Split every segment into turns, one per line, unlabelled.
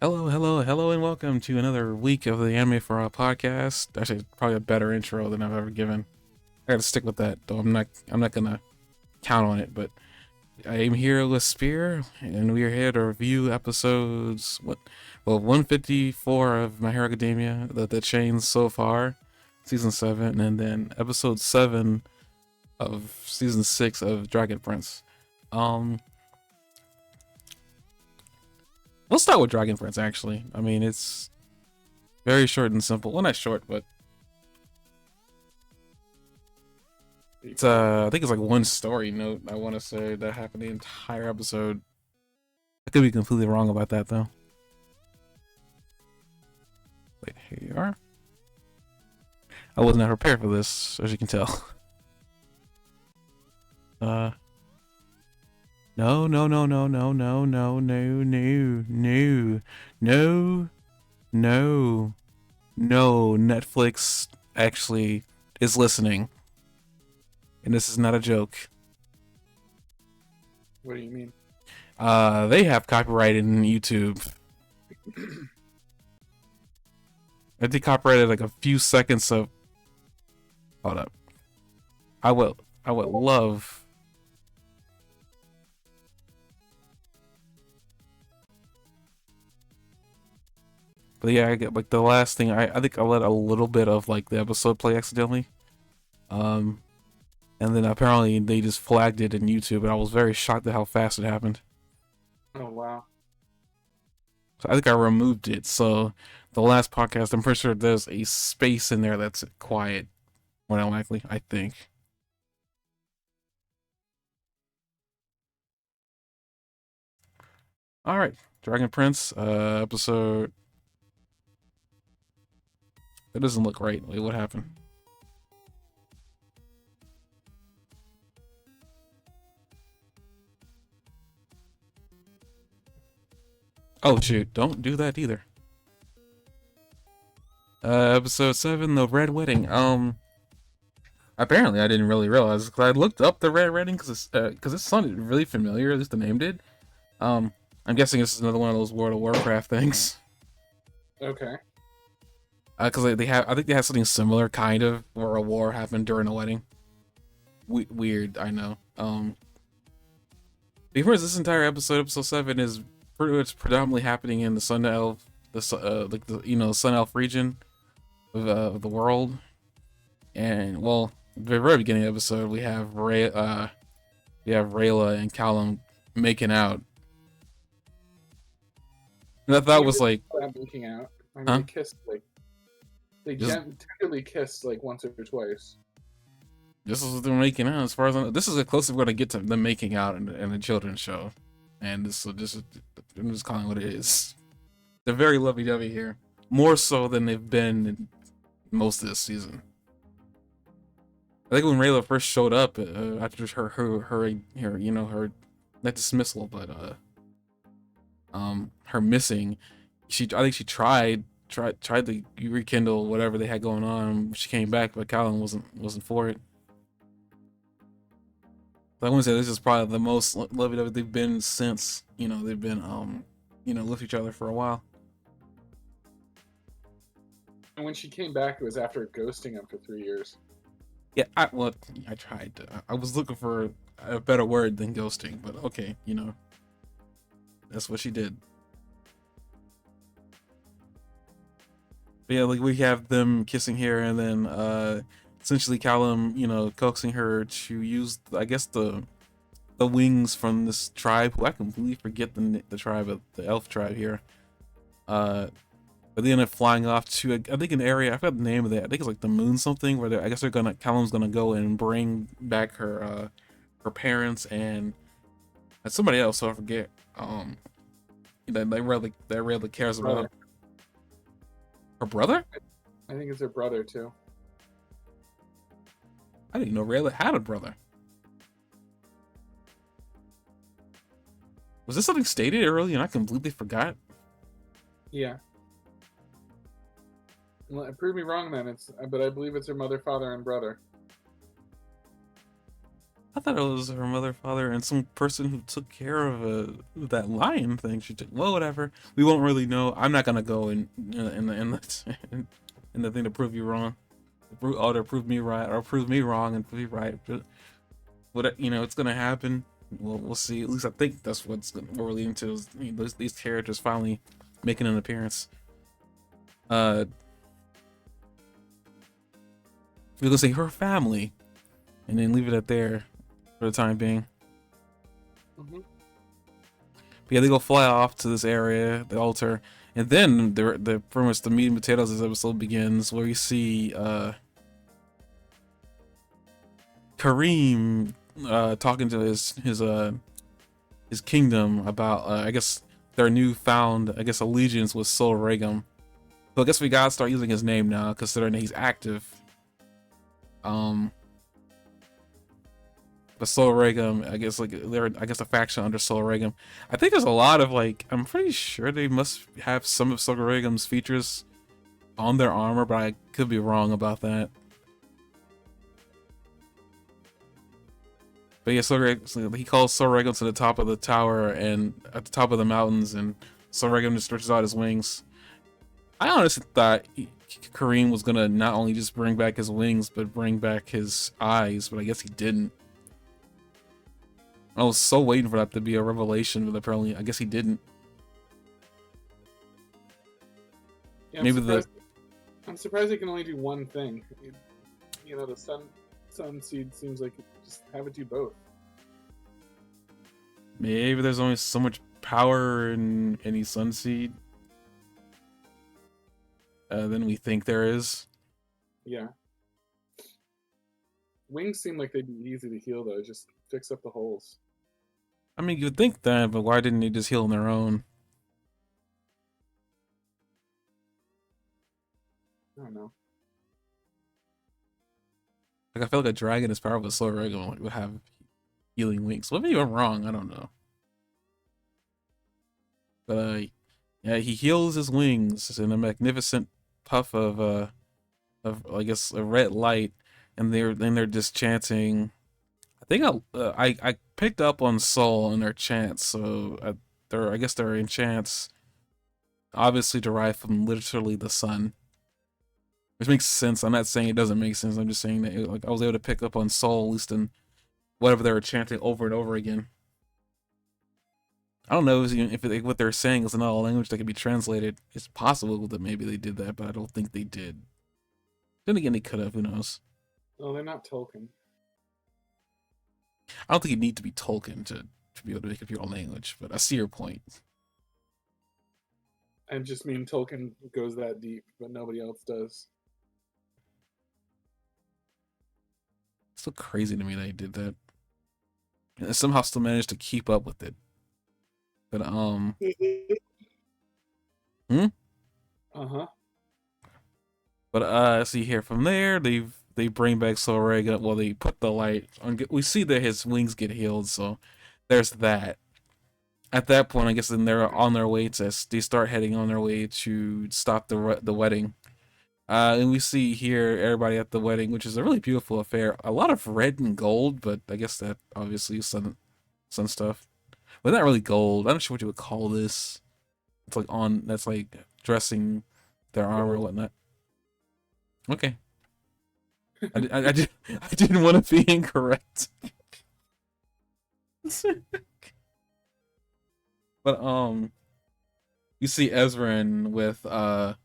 Hello, hello, hello, and welcome to another week of the Anime4ALL podcast. Actually, probably a better intro than I've ever given. I gotta stick with that, though. I'm not gonna count on it. But I am here with Spear, and we are here to review episodes 154 of My Hero Academia, the chains so far, season 7, and then episode 7 of season 6 of Dragon Prince. We'll start with Dragon Prince, actually. I mean, it's very short and simple. Well, not short, but it's I think it's like one story note, I want to say, that happened the entire episode. I could be completely wrong about that, though. Wait, here you are. I was not prepared for this, as you can tell. No, no, no, no, no, no, no, no, no, no, no, no, no. Netflix actually is listening, and this is not a joke.
What do you mean?
They have copyright in YouTube. I think copyrighted like a few seconds of. Hold up. I would love. But yeah, I get like the last thing. I think I let a little bit of like the episode play accidentally. And then apparently they just flagged it in YouTube, and I was very shocked at how fast it happened.
Oh wow.
So I think I removed it. So the last podcast, I'm pretty sure there's a space in there that's quiet. More than likely, I think. All right, Dragon Prince, episode. It doesn't look right. Wait, what happened? Oh shoot! Don't do that either. Episode 7, the Red Wedding. Apparently I didn't really realize because I looked up the Red Wedding because it sounded really familiar. At least the name did. I'm guessing this is another one of those World of Warcraft things.
Okay.
Because they have, I think they have something similar, kind of, where a war happened during a wedding. Weird, I know. Because this entire episode 7, is pretty much predominantly happening in the Sun Elf, like the Sun Elf region of the world. And well, the very beginning of the episode, we have Rayla and Callum making out. And I thought was like,
Making out. I mean,
huh?
they kissed they
Just
tenderly kissed like once or twice.
This is what they're making out. As far as I know, this is the closest we're gonna get to them making out in a children's show. And I'm just calling it what it is. They're very lovey-dovey here, more so than they've been in most of this season. I think when Rayla first showed up after her not dismissal, but her missing, I think she tried to rekindle whatever they had going on. She came back, but Callum wasn't for it. I want to say this is probably the most lovey-dovey they've been since they've been with each other for a while.
And when she came back, it was after ghosting him for 3 years.
Yeah, I tried to. I was looking for a better word than ghosting, but okay, that's what she did. But yeah, like we have them kissing here, and then essentially Callum, coaxing her to use, I guess, the wings from this tribe, who I completely forget the tribe of the elf tribe here. But they end up flying off to I think an area, I forgot the name of it. I think it's like the moon something, where I guess Callum's gonna go and bring back her parents and somebody else, so I forget. That really cares about her brother.
I think it's her brother too.
I didn't know Rayla had a brother. Was this something stated early and I completely forgot?
Yeah. Prove me wrong then. But I believe it's her mother, father, and brother.
I thought it was her mother, father, and some person who took care of that lion thing. She took. Well, whatever. We won't really know. I'm not gonna go in in the thing to prove you wrong, or to prove me right, or prove me wrong and prove you right. But what it's gonna happen. We'll see. At least I think that's what we're leading to. Is, these characters finally making an appearance. Uh, we're gonna say her family, and then leave it at there for the time being.
Hmm.
But yeah, they go fly off to this area, the altar, and then the pretty much the meat and potatoes of this episode begins, where you see Kareem talking to his kingdom about I guess their newfound allegiance with Sol Regum. So I guess we gotta start using his name now, considering he's active. Um, but Sol Regum, I guess they're a faction under Sol Regum. I think there's a lot of I'm pretty sure they must have some of Sol Regum's features on their armor, but I could be wrong about that. But yeah, so he calls Sol Regum to the top of the tower and at the top of the mountains, and Sol Regum just stretches out his wings. I honestly thought Kareem was gonna not only just bring back his wings, but bring back his eyes, but I guess he didn't. I was so waiting for that to be a revelation, but apparently, I guess he didn't.
Yeah,
Maybe
I'm surprised he can only do one thing. You know, the sun seed seems like just have it do both.
maybe there's only so much power in any sunseed than we think there is.
Yeah. Wings seem like they'd be easy to heal though. Just fix up the holes.
I mean, you'd think that, but why didn't they just heal on their own?
I don't know.
Like, I feel like a dragon as powerful as Sol Regum would have healing wings. Well, maybe I'm wrong. I don't know. But yeah, he heals his wings in a magnificent puff of I guess a red light, and they're just chanting. I think I picked up on Soul in their chants, so I guess their chants obviously derived from literally the sun, which makes sense. I'm not saying it doesn't make sense. I'm just saying that I was able to pick up on Soul, at least in whatever they were chanting over and over again. I don't know if what they're saying is another language that can be translated. It's possible that maybe they did that, but I don't think they did. Then again, they could have. Who knows?
Oh, they're not Tolkien.
I don't think you need to be Tolkien to be able to make up your own language, but I see your point.
I just mean Tolkien goes that deep, but nobody else does.
It's so crazy to me that he did that. And somehow still managed to keep up with it. But hmm?
Uh-huh.
But see here from there they bring back Sorega. Well, they put the light on. We see that his wings get healed, so there's that. At that point, I guess then they're on their way to. They start heading on their way to stop the wedding. And we see here everybody at the wedding, which is a really beautiful affair. A lot of red and gold, but I guess that obviously is sun stuff. But not really gold. I'm not sure what you would call this. It's like that's like dressing their armor or whatnot. Okay. I didn't want to be incorrect. But you see Ezran with I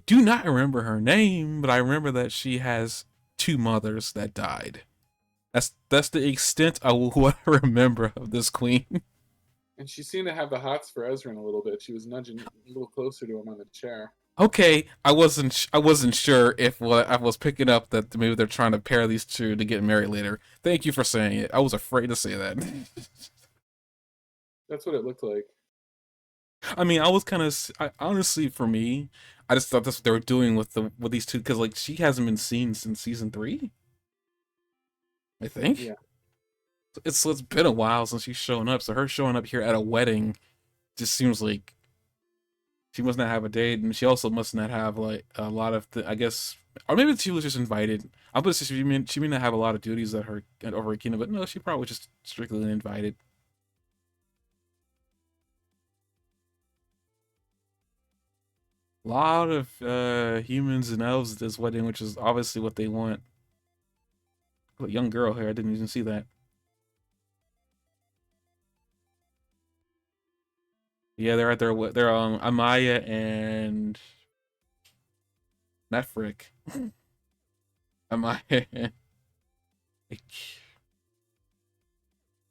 do not remember her name, but I remember that she has two mothers that died. That's the extent of what I remember of this queen.
And she seemed to have the hots for Ezran a little bit. She was nudging a little closer to him on the chair.
Okay, I wasn't sure if what I was picking up that maybe they're trying to pair these two to get married later. Thank you for saying it. I was afraid to say that.
That's what it looked like.
I mean, I was kind of honestly for me, I just thought that's what they were doing with these two because like she hasn't been seen since season 3, I think.
Yeah.
It's been a while since she's shown up, so her showing up here at a wedding just seems like she must not have a date, and she also must not have like a lot of I guess Or maybe she was just invited. I was just she may not have a lot of duties at her over her kingdom, but no, she probably was just strictly invited. A lot of humans and elves at this wedding, which is obviously what they want. A young girl here, I didn't even see that. Yeah, they're at their they're Amaya and not Frick. Amaya.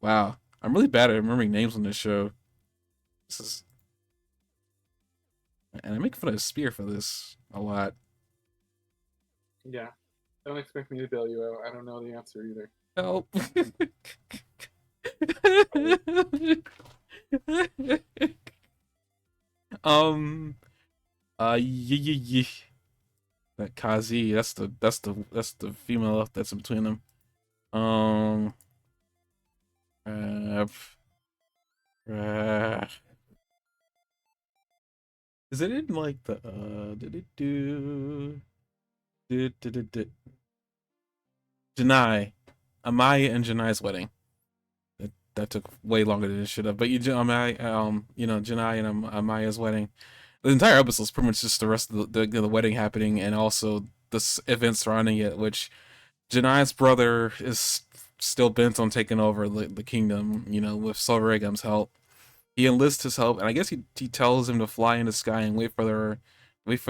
Wow, I'm really bad at remembering names on this show. This is, and I make fun of Spear for this a lot.
Yeah. Don't expect me to bail you out. I don't know the answer either.
Help. um. Yeah. That Kazi. That's the female that's in between them. Um. Uh, uh, is it in like the did it did Janai, Amaya and Janai's wedding. That took way longer than it should have. But Amaya, Janai and Amaya's wedding. The entire episode is pretty much just the rest of the wedding happening and also the events surrounding it, which Janai's brother is still bent on taking over the kingdom, with Solveregam's help. He enlists his help, and I guess he tells him to fly in the sky and wait for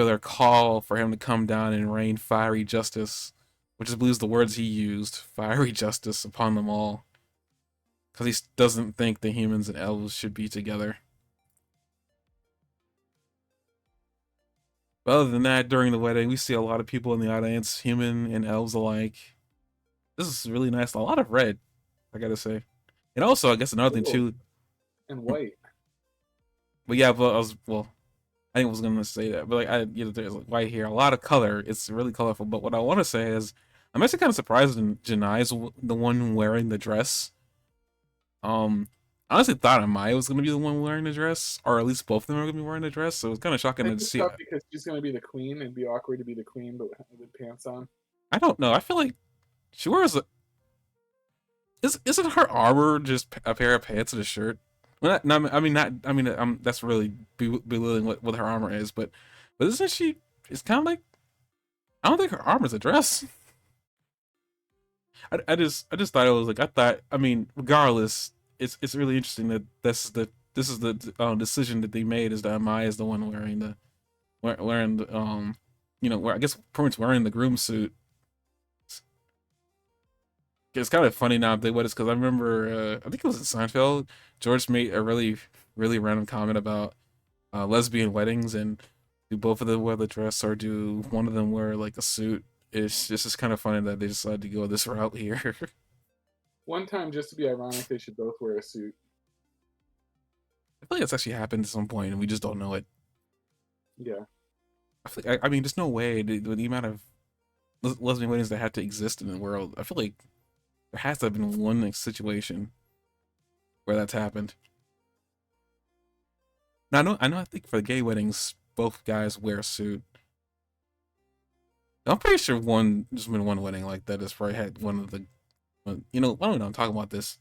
their call for him to come down and rain fiery justice, which is believes the words he used, fiery justice upon them all, because he doesn't think the humans and elves should be together. But other than that, during the wedding, we see a lot of people in the audience, human and elves alike. This is really nice. A lot of red, I gotta say. And also, I guess another thing
Cool.
too.
And white.
But yeah, but I think I was gonna say that, but there's like white here, a lot of color. It's really colorful. But what I want to say is, I'm actually kind of surprised when Janai's the one wearing the dress. I honestly thought Amaya was gonna be the one wearing the dress, or at least both of them were gonna be wearing the dress. So it was kind of shocking
I
to
think
see.
tough because she's gonna be the queen. It'd be awkward to be the queen, but with pants on.
I don't know. I feel like she wears a. Isn't her armor just a pair of pants and a shirt? Well, no, I mean not. I mean, that's really belittling what her armor is, but isn't she? It's kind of like I don't think her armor's a dress. I just thought it was like I mean regardless, it's really interesting that this is the decision that they made is that Amaya is the one wearing wearing the where I guess pretty much wearing the groom suit. It's kind of funny now what it's because I remember I think it was in Seinfeld. George made a really random comment about lesbian weddings and do both of them wear the dress or do one of them wear like a suit. It's just kind of funny that they decided to go this route here.
One time, just to be ironic, they should both wear a suit.
I feel like it's actually happened at some point and we just don't know it.
Yeah.
I mean, there's no way with the amount of lesbian weddings that had to exist in the world. I feel like there has to have been one situation where that's happened. Now, I know. I think for gay weddings, both guys wear a suit. I'm pretty sure there's been one wedding like that. That's probably had one of the, why don't we not talk about this?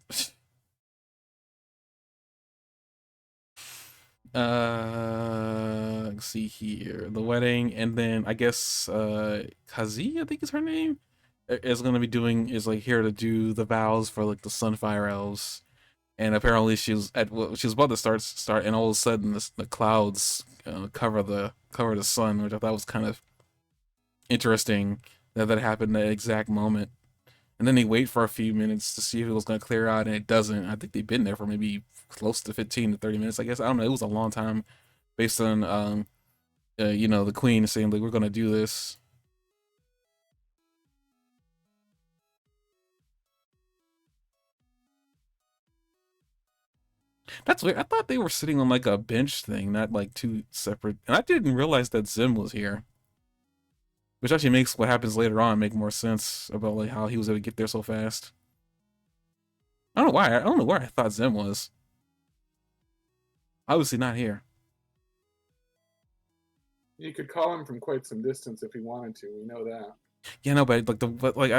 Let's see here. The wedding, and then I guess Kazi, I think is her name, is gonna be doing is like here to do the vows for like the Sunfire Elves. And apparently she was about to start, and all of a sudden the clouds cover the sun, which I thought was kind of interesting that happened at that exact moment. And then they wait for a few minutes to see if it was going to clear out, and it doesn't. I think they've been there for maybe close to 15 to 30 minutes. I guess I don't know. It was a long time, based on the queen saying like we're going to do this. That's weird. I thought they were sitting on like a bench thing, not like two separate. And I didn't realize that Zim was here, which actually makes what happens later on make more sense about like how he was able to get there so fast. I don't know why. I don't know where I thought Zim was. Obviously not here.
You could call him from quite some distance if he wanted to. We know that.
Yeah, no, but like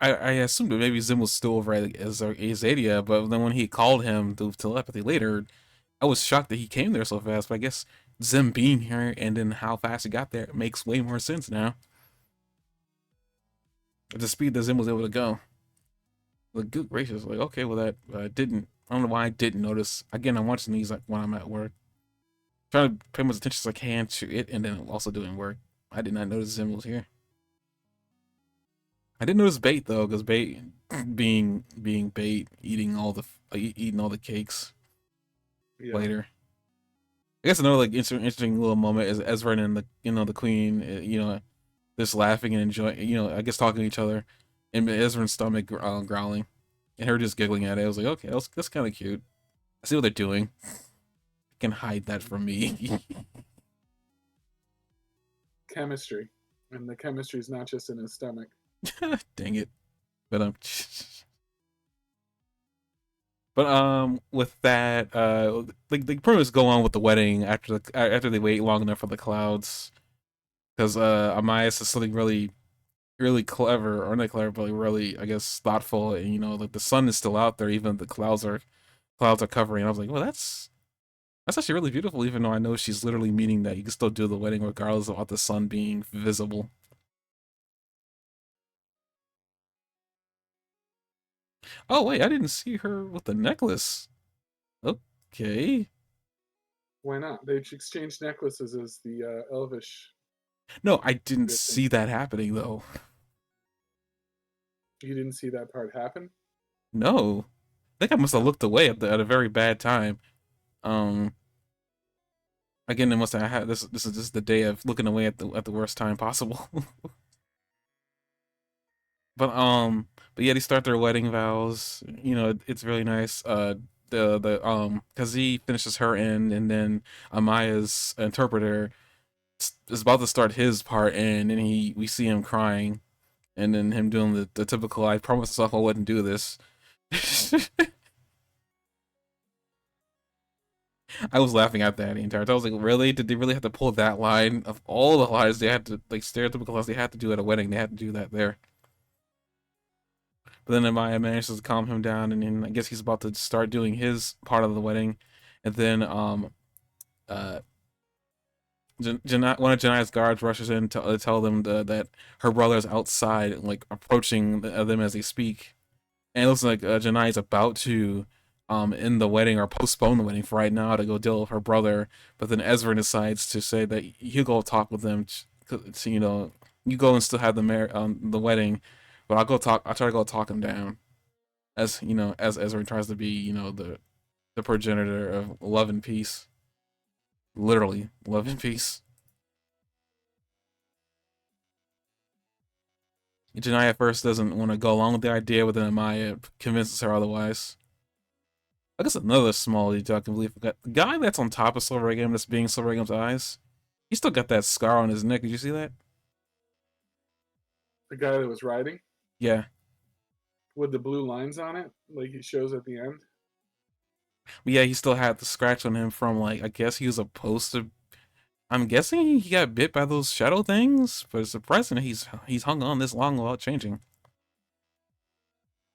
I assumed that maybe Zim was still over at Azadia, but then when he called him through telepathy later, I was shocked that he came there so fast. But I guess Zim being here and then how fast he got there makes way more sense now. At the speed that Zim was able to go. Like, good gracious, like okay, well that didn't. I don't know why I didn't notice. Again, I'm watching these like when I'm at work, trying to pay as much attention as I can to it, and then also doing work. I did not notice Zim was here. I didn't notice Bait though, because Bait being Bait, eating all the eating all the cakes
Yeah.
later. I guess another like interesting little moment is Ezra and the the Queen, just laughing and enjoying, I guess talking to each other, and Ezra's stomach growling, and her just giggling at it. I was like, okay, that's kind of cute. I see what they're doing. I can hide that from me.
Chemistry. And the chemistry is not just in his stomach.
Dang it. But with that, like they pretty much go on with the wedding after they wait long enough for the clouds, because Amias is something really clever, or not clever, but like really, I guess, thoughtful. And like the sun is still out there, even the clouds are covering. I was like, well, that's actually really beautiful, even though I know she's literally meaning that you can still do the wedding regardless of the sun being visible. Oh wait, I didn't see her with the necklace. Okay.
Why not? They exchanged necklaces as the Elvish.
No, I didn't see that happening though.
You didn't see that part happen?
No. I think I must have looked away at a very bad time. Um Again, it must have had this is just the day of looking away at the worst time possible. But yeah, they start their wedding vows. It's really nice. The because he finishes her end, and then Amaya's interpreter is about to start his part, and then we see him crying, and then him doing the typical "I promised myself I wouldn't do this." I was laughing at that the entire time. I was like, really? Did they really have to pull that line of all the lines they had to, like, stereotypical lines they had to do at a wedding? They had to do that there. But then Amaya manages to calm him down, and then I guess he's about to start doing his part of the wedding. And then uh one of Janai's guards rushes in to tell them that her brother's outside, like approaching them as they speak. And it looks like Janai's about to end the wedding or postpone the wedding for right now to go deal with her brother. But then Ezra decides to say that he'll go talk with them. You go and still have the wedding, but I'll go talk. I'll try to go talk him down. As Ezra tries to be, the progenitor of love and peace. Literally, love and peace. Janai at first doesn't want to go along with the idea, but then Amaya convinces her otherwise. I guess another small detail I can believe. The guy that's on top of Silver Egg that's being Silver Eggum's eyes, he still got that scar on his neck. Did you see that?
The guy that was riding
Yeah.
with the blue lines on it, like he shows at the end.
But yeah, he still had the scratch on him from, like, I guess he was supposed to. I'm guessing he got bit by those shadow things, but it's surprising that he's hung on this long without changing.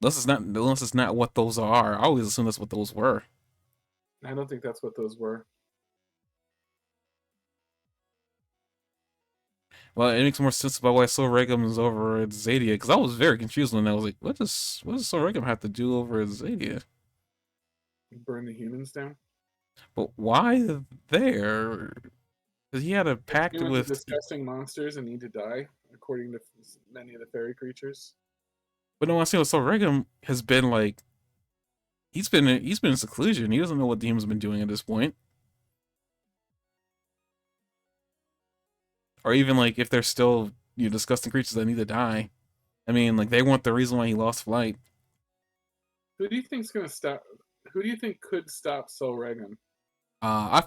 Unless it's not what those are. I always assume that's what those were.
I don't think that's what those were.
Well, it makes more sense about why Silver Eggum is over at Zadia, because I was very confused when I was like, what does Silver Eggum have to do over at Zadia?
Burn the humans down.
But why there? Because he had a pact
Humans are
with.
disgusting monsters and need to die, according to many of the fairy creatures.
But no, I see what Silver Eggum has been like. He's been in seclusion. He doesn't know what the humans have been doing at this point, or even like if they're still disgusting creatures that need to die. I mean, like they weren't the reason why he lost flight.
Who do you think's gonna stop? Who do you think could stop Sol Regum?
I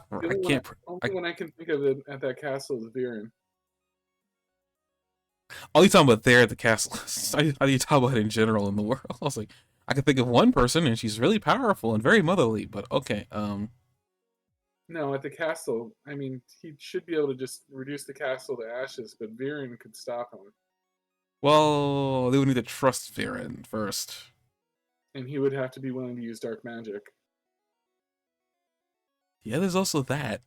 can't.
Only
I,
one I can think of it at that castle is Viren.
all you talking about there at the castle? How do you talk about it in general in the world? I was like, I can think of one person, and she's really powerful and very motherly. But okay,
No, at the castle. I mean, he should be able to just reduce the castle to ashes, but Viren could stop him,
Well, they would need to trust Viren first.
and he would have to be willing to use dark magic.
Yeah, there's also that.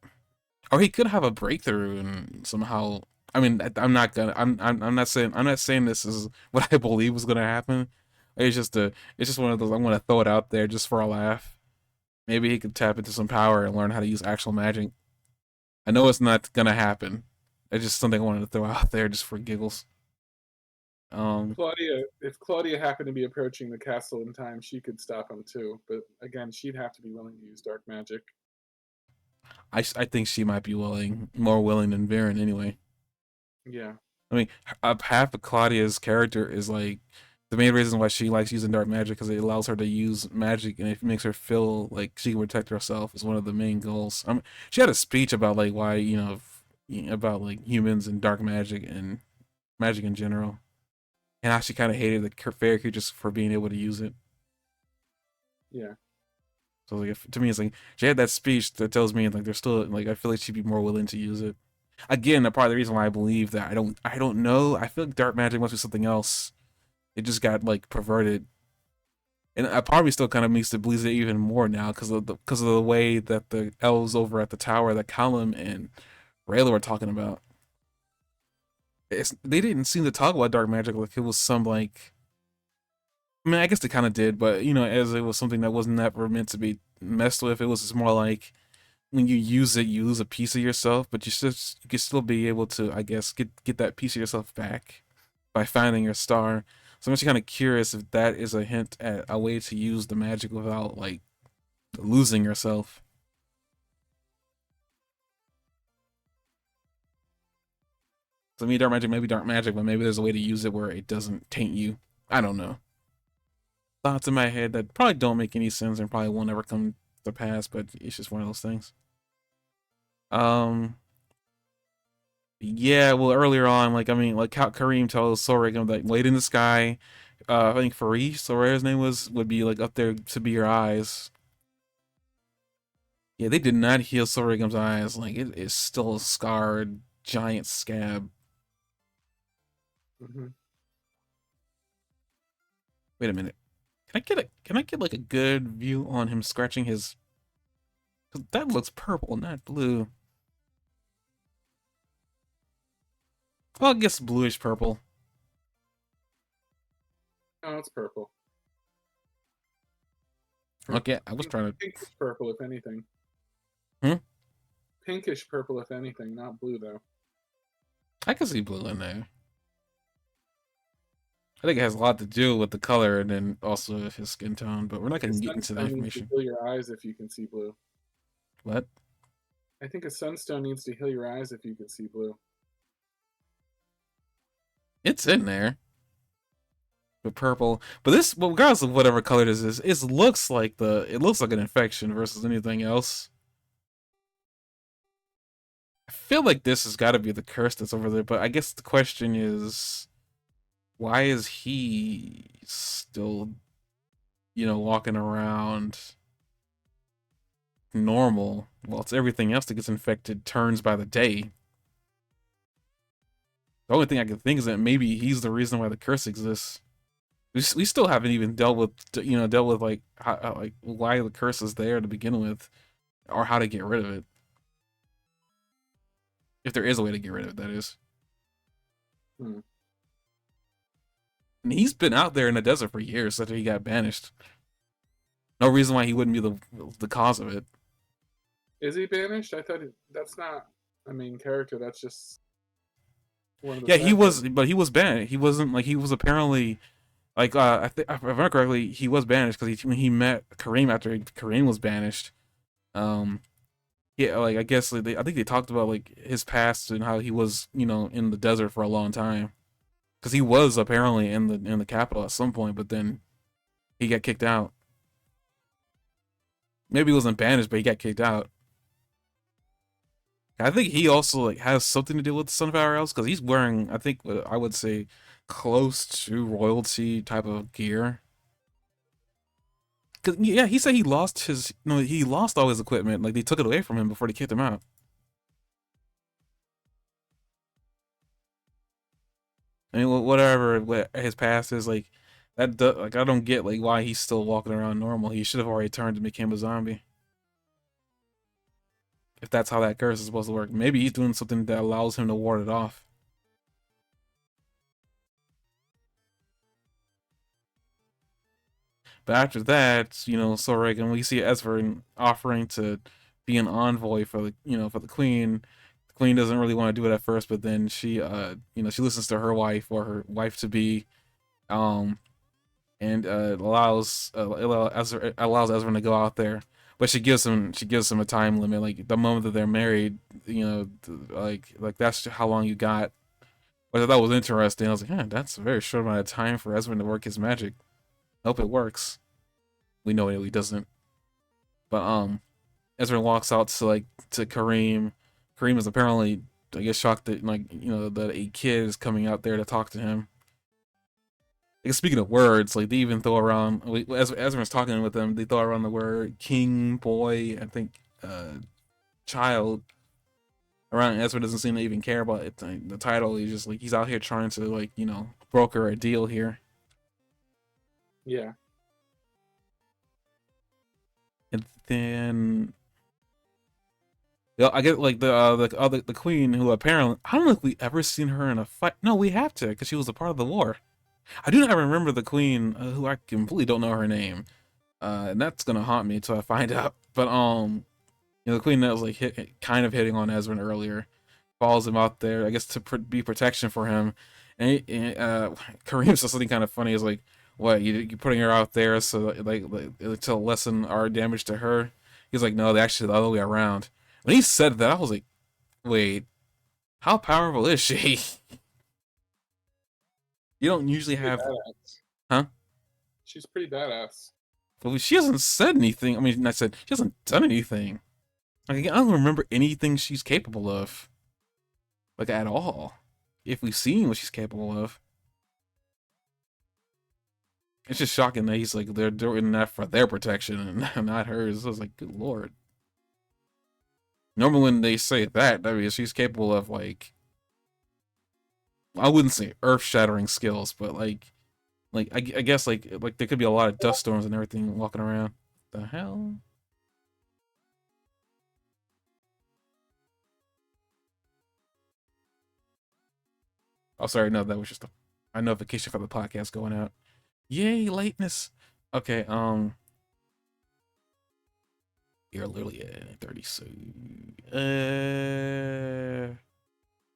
Or he could have a breakthrough and somehow. I mean, I'm not gonna. I'm not saying. I'm not saying this is what I believe is gonna happen. It's just a. It's just one of those. I'm gonna throw it out there just for a laugh. Maybe he could tap into some power and learn how to use actual magic. I know it's not gonna happen. It's just something I wanted to throw out there just for giggles. Um,
If Claudia happened to be approaching the castle in time, she could stop him too. But again, she'd have to be willing to use dark magic.
I think she might be more willing than Varen anyway.
Yeah,
I mean, half of Claudia's character is like the main reason why she likes using dark magic because it allows her to use magic and it makes her feel like she can protect herself is one of the main goals. She had a speech about like why about like humans and dark magic and magic in general, and how she kind of hated the fairy creatures for being able to use it.
yeah.
So like to me, it's like she had that speech that tells me like there's still like I feel like she'd be more willing to use it. Again, part of the reason why I believe that I don't know. I feel like dark magic must be something else. It just got like perverted, and I probably still kind of makes it believes it even more now because of the way that the elves over at the tower that Callum and Rayla were talking about. They didn't seem to talk about dark magic like it was some like. I mean, I guess they kind of did, but as it was something that was never meant to be messed with. It was just more like when you use it, you lose a piece of yourself, but you can still be able to, I guess, get that piece of yourself back by finding your star. So I'm just kind of curious if that is a hint at a way to use the magic without like losing yourself. So me, dark magic, maybe dark magic, but maybe there's a way to use it where it doesn't taint you. I don't know. Thoughts in my head that probably don't make any sense and probably won't ever come to pass, but it's just one of those things. Um, Yeah, well, earlier on, like I mean, like how Kareem tells Sorrigan like late in the sky, I think Faris or whatever his name was would be like up there to be your eyes. Yeah, they did not heal Sorrigan's eyes. Like it is still a scarred giant scab.
Hmm.
Wait a minute. Can I get like a good view on him scratching his? 'Cause that looks purple, not blue. Well, I guess bluish purple.
Oh, it's purple.
Okay, I was trying to.
Pinkish purple, if anything.
Hmm?
Pinkish purple, if anything, not blue though.
I can see blue in there. I think it has a lot to do with the color and then also his skin tone, but we're not
A
going to get into that
sunstone needs to
information.
heal your eyes if you can see blue.
What?
I think a sunstone needs to heal your eyes if you can see blue.
It's in there. But purple. But this, well, regardless of whatever color this is, it looks like an infection versus anything else. I feel like this has got to be the curse that's over there, but I guess the question is, why is he still, walking around normal? Well, it's everything else that gets infected turns by the day. The only thing I can think is that maybe he's the reason why the curse exists. We still haven't even dealt with like like why the curse is there to begin with, or how to get rid of it. If there is a way to get rid of it, that is.
Hmm.
And he's been out there in the desert for years after he got banished. No reason why he wouldn't be the cause of it.
Is he banished? I thought that's not a main character. That's just one of the
Yeah, he
side
was,
characters.
but he was banned. He wasn't like he was apparently like I think if I remember correctly, he was banished because when he met Kareem after Kareem was banished. Um, yeah, like I guess like, I think they talked about like his past and how he was in the desert for a long time because he was apparently in the capital at some point, but then he got kicked out. Maybe he wasn't banished, but he got kicked out. I think he also like has something to do with the Sunflower Elves because he's wearing, I think, what I would say, close to royalty type of gear. Cause yeah, he said he lost his no, he lost all his equipment. Like they took it away from him before they kicked him out. I mean, whatever what his past is like, like I don't get like why he's still walking around normal. He should have already turned and became a zombie. If that's how that curse is supposed to work, maybe he's doing something that allows him to ward it off. But after that, Soreg, we see Esvern offering to be an envoy for for the queen. The queen doesn't really want to do it at first, but then she listens to her wife or her wife to be, um, and allows Ezra to go out there, but she gives him a time limit. Like the moment that they're married, like that's how long you got. Which I thought was interesting. I was like, that's a very short amount of time for Ezra to work his magic. Hope it works. We know he doesn't. But Ezra walks out to Kareem. Kareem is apparently, I guess, shocked that that a kid is coming out there to talk to him. Speaking of words, like they even throw around as Ezra's talking with them, they throw around the word king, boy, I think child around. Ezra doesn't seem to even care about it. The title, he's just like he's out here trying to broker a deal here.
Yeah.
And then I get like the queen, who apparently I don't know if we ever seen her in a fight. No, we have to, because she was a part of the war. I do not remember the queen, who I completely don't know her name, and that's gonna haunt me until I find out. But the queen that was like kind of hitting on Ezra earlier, follows him out there, I guess to be protection for him. And Kareem says something kind of funny. Is like, "What you putting her out there so like to lessen our damage to her?" He's like, "No, they actually the other way around." When he said that, I was like, "Wait, how powerful is she?" You don't usually
Pretty
have,
badass.
huh?
She's pretty badass.
But she hasn't said anything. I mean, not said, she hasn't done anything. Like, I don't remember anything she's capable of, like at all. If we've seen what she's capable of, it's just shocking that he's like they're doing that for their protection and not hers. I was like, good lord. Normally, when they say that, I mean, she's capable of like, I wouldn't say earth-shattering skills, but like I guess like there could be a lot of dust storms and everything walking around. The hell? Oh, sorry, no, that was just a notification for the podcast going out. Yay, lateness. Okay, you're literally at 30, so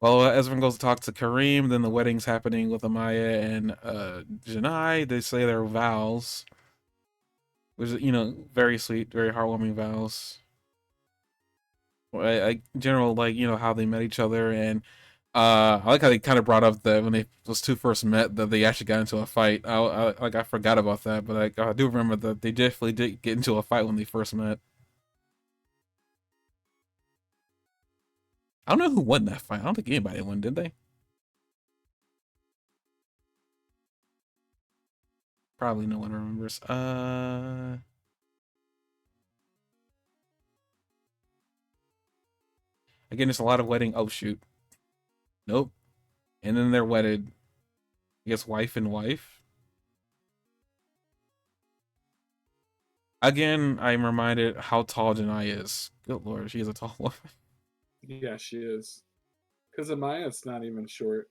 well, Ezra goes to talk to Kareem, then the wedding's happening with Amaya and Janai. They say their vows. Which is, very sweet, very heartwarming vows. I general, like, how they met each other, and I like how they kind of brought up that when those two first met, that they actually got into a fight. I forgot about that, but I do remember that they definitely did get into a fight when they first met. I don't know who won that fight. I don't think anybody won, did they? Probably no one remembers. Again, it's a lot of wedding. Oh shoot. Nope. And then they're wedded. I guess wife and wife. Again, I'm reminded how tall Janai is. Good lord, she is a tall woman.
Yeah, she is. Because Amaya's not even short.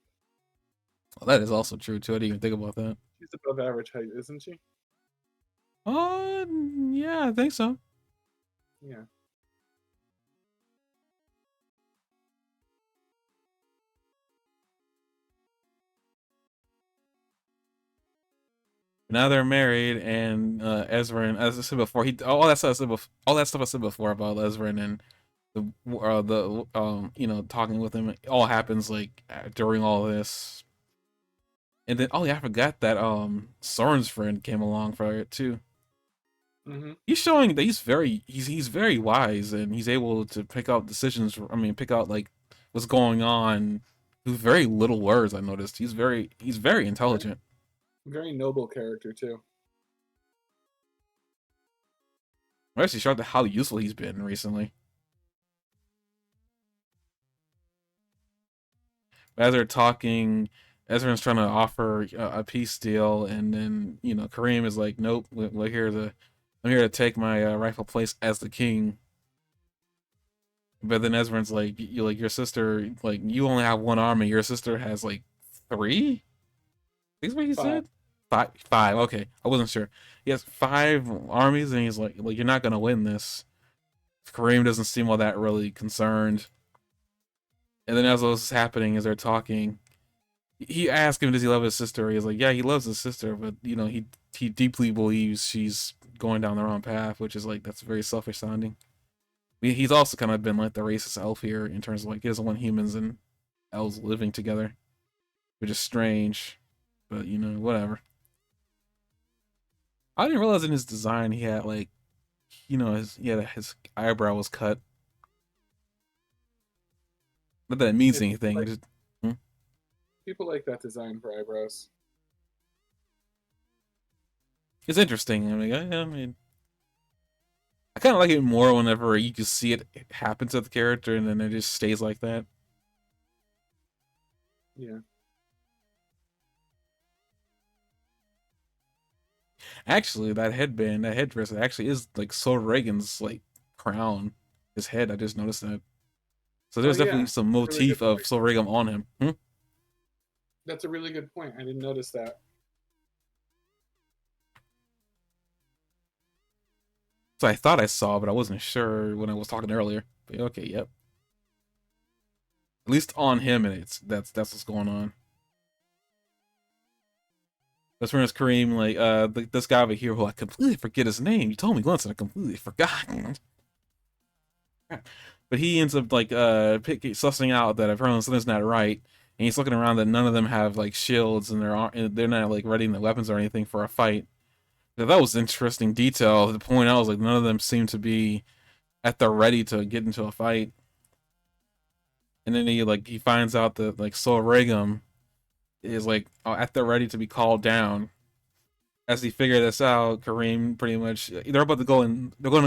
Well, that is also true too. I didn't even think about that.
She's above average height, isn't she?
Yeah, I think so.
Yeah.
Now they're married, and Ezra, and as I said before, all that stuff I said before about Ezra and the talking with him, it all happens like during all this. And then, oh yeah, I forgot that Soren's friend came along for it too.
Mm-hmm.
He's showing that he's very wise, and he's able to pick out decisions. I mean, pick out like what's going on with very little words. I noticed he's very intelligent.
Very noble character too.
I'm actually shocked at how useful he's been recently. As they're talking, Ezra's trying to offer a peace deal, and then Kareem is like, "Nope, I'm here to take my rightful place as the king." But then Ezra's like, "You like your sister, like you only have one army. Your sister has like three." Is what he
5.
said. Five. Okay, I wasn't sure. He has five armies, and he's like, "You're not gonna win this." Kareem doesn't seem all that really concerned. And then as this is happening, as they're talking, he asks him, "Does he love his sister?" He's like, "Yeah, he loves his sister, but he deeply believes she's going down the wrong path," which is like that's very selfish sounding. He's also kind of been like the racist elf here in terms of like he doesn't want humans and elves living together, which is strange, but whatever. I didn't realize in his design he had like his eyebrow was cut. Not that it means
It's
anything. It
like
just, hmm?
people like that design for eyebrows.
It's interesting. I mean, I kind of like it more whenever you can see it happen to the character and then it just stays like that.
Yeah.
Actually, that headband, that headdress, it actually is like Sol Reagan's like crown, his head. I just noticed that. So
Oh
there's definitely
yeah,
some
really good
motif of
point.
Sol Reagan on him. Hmm?
That's a really good point. I didn't notice that.
So I thought I saw, but I wasn't sure when I was talking earlier. But okay, yep. At least on him, and that's what's going on. That's when it's Kareem, like this guy over here who I completely forget his name. You told me once and I completely forgot. But he ends up like sussing out that apparently something's not right, and he's looking around that none of them have like shields and they're not like readying the weapons or anything for a fight. Now, that was interesting detail. The point out was like none of them seem to be at the ready to get into a fight, and then he finds out that like Sol Regum is like at the ready to be called down. As he figured this out, Kareem pretty much they're going to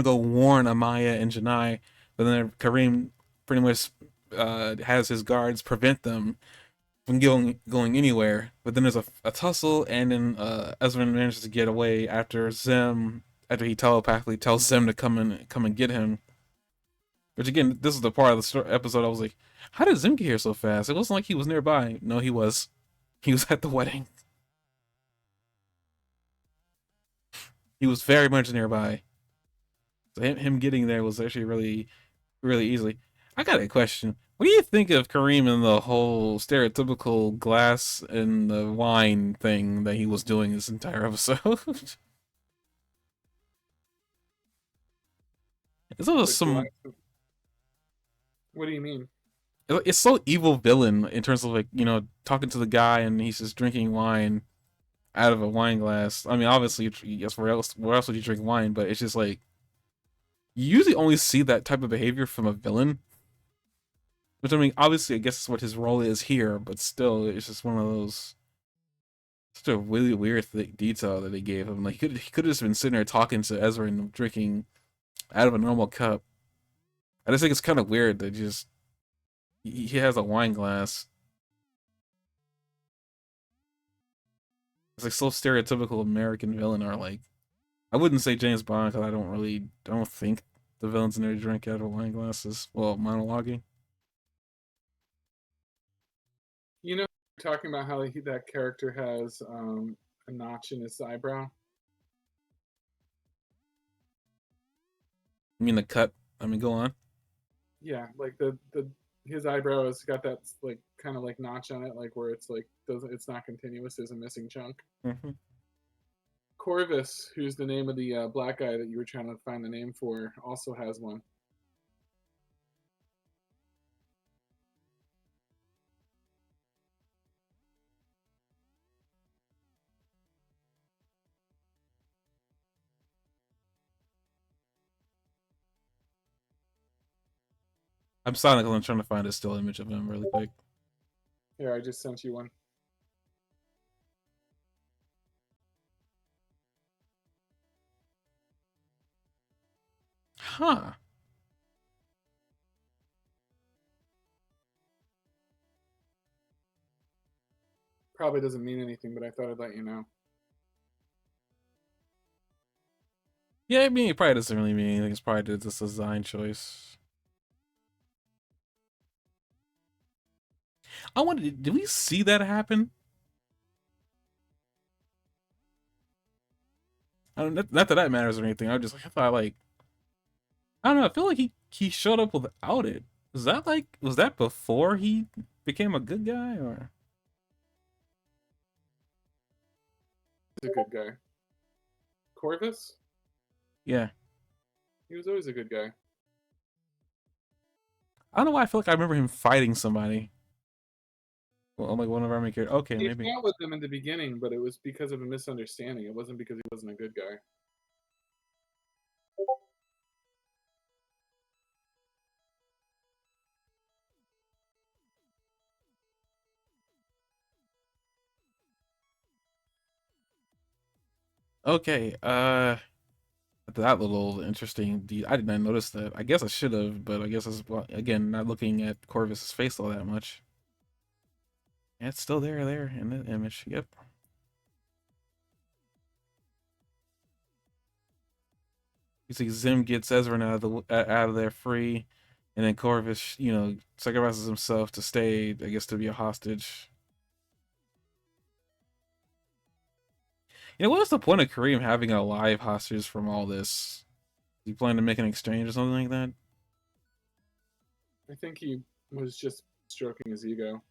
go warn Amaya and Janai, but then Kareem pretty much has his guards prevent them from going anywhere. But then there's a tussle, and then Ezra manages to get away after he telepathically tells Zem to come and get him. Which again, this is the part of the episode I was like, how did Zem get here so fast? It wasn't like he was nearby. No, he was. He was at the wedding. He was very much nearby. So him getting there was actually really, really easily. I got a question. What do you think of Kareem and the whole stereotypical glass and the wine thing that he was doing this entire episode? it's almost
The glass.
some.
What do you mean?
It's so evil villain in terms of like talking to the guy and he's just drinking wine out of a wine glass. I mean, obviously, yes, where else would you drink wine? But it's just like you usually only see that type of behavior from a villain. Which I mean, obviously, I guess it's what his role is here, but still, it's just one of those such a really weird detail that they gave him. Like he could have just been sitting there talking to Ezra and drinking out of a normal cup. I just think it's kind of weird that just he has a wine glass. It's like so stereotypical American villain, or like I wouldn't say James Bond because I don't think the villains in there drink out of wine glasses. Well, monologuing.
You know, talking about how that character has a notch in his eyebrow.
I mean the cut. I mean, go on.
Yeah, like the his eyebrow has got that like kind of like notch on it, like where it's like doesn't it's not continuous. There's a missing chunk.
Hmm.
Corvus, who's the name of the black guy that you were trying to find the name for, also has one.
I'm silent because I'm trying to find a still image of him really quick.
Here, I just sent you one.
Huh.
Probably doesn't mean anything, but I thought I'd let you know.
Yeah, I mean, it probably doesn't really mean anything. It's probably just a design choice. I wanted. Did we see that happen? I don't, not that that matters or anything. I just like I thought like I don't know. I feel like he showed up without it. Was that before he became a good guy or?
He's a good guy. Corvus?
Yeah,
He was always a good guy.
I don't know why I feel like I remember him fighting somebody. Well, like one of our main characters. Okay,
He
maybe.
fought with them in the beginning, but it was because of a misunderstanding. It wasn't because he wasn't a good guy.
Okay, that little interesting. I did not notice that. I guess I should have, but I guess it's well, again not looking at Corvus's face all that much. Yeah, it's still there in the image. Yep. You see, Zim gets Ezra out of out of there free, and then Corvus, sacrifices himself to stay. I guess to be a hostage. What was the point of Kareem having a live hostage from all this? He planning to make an exchange or something like that?
I think he was just stroking his ego.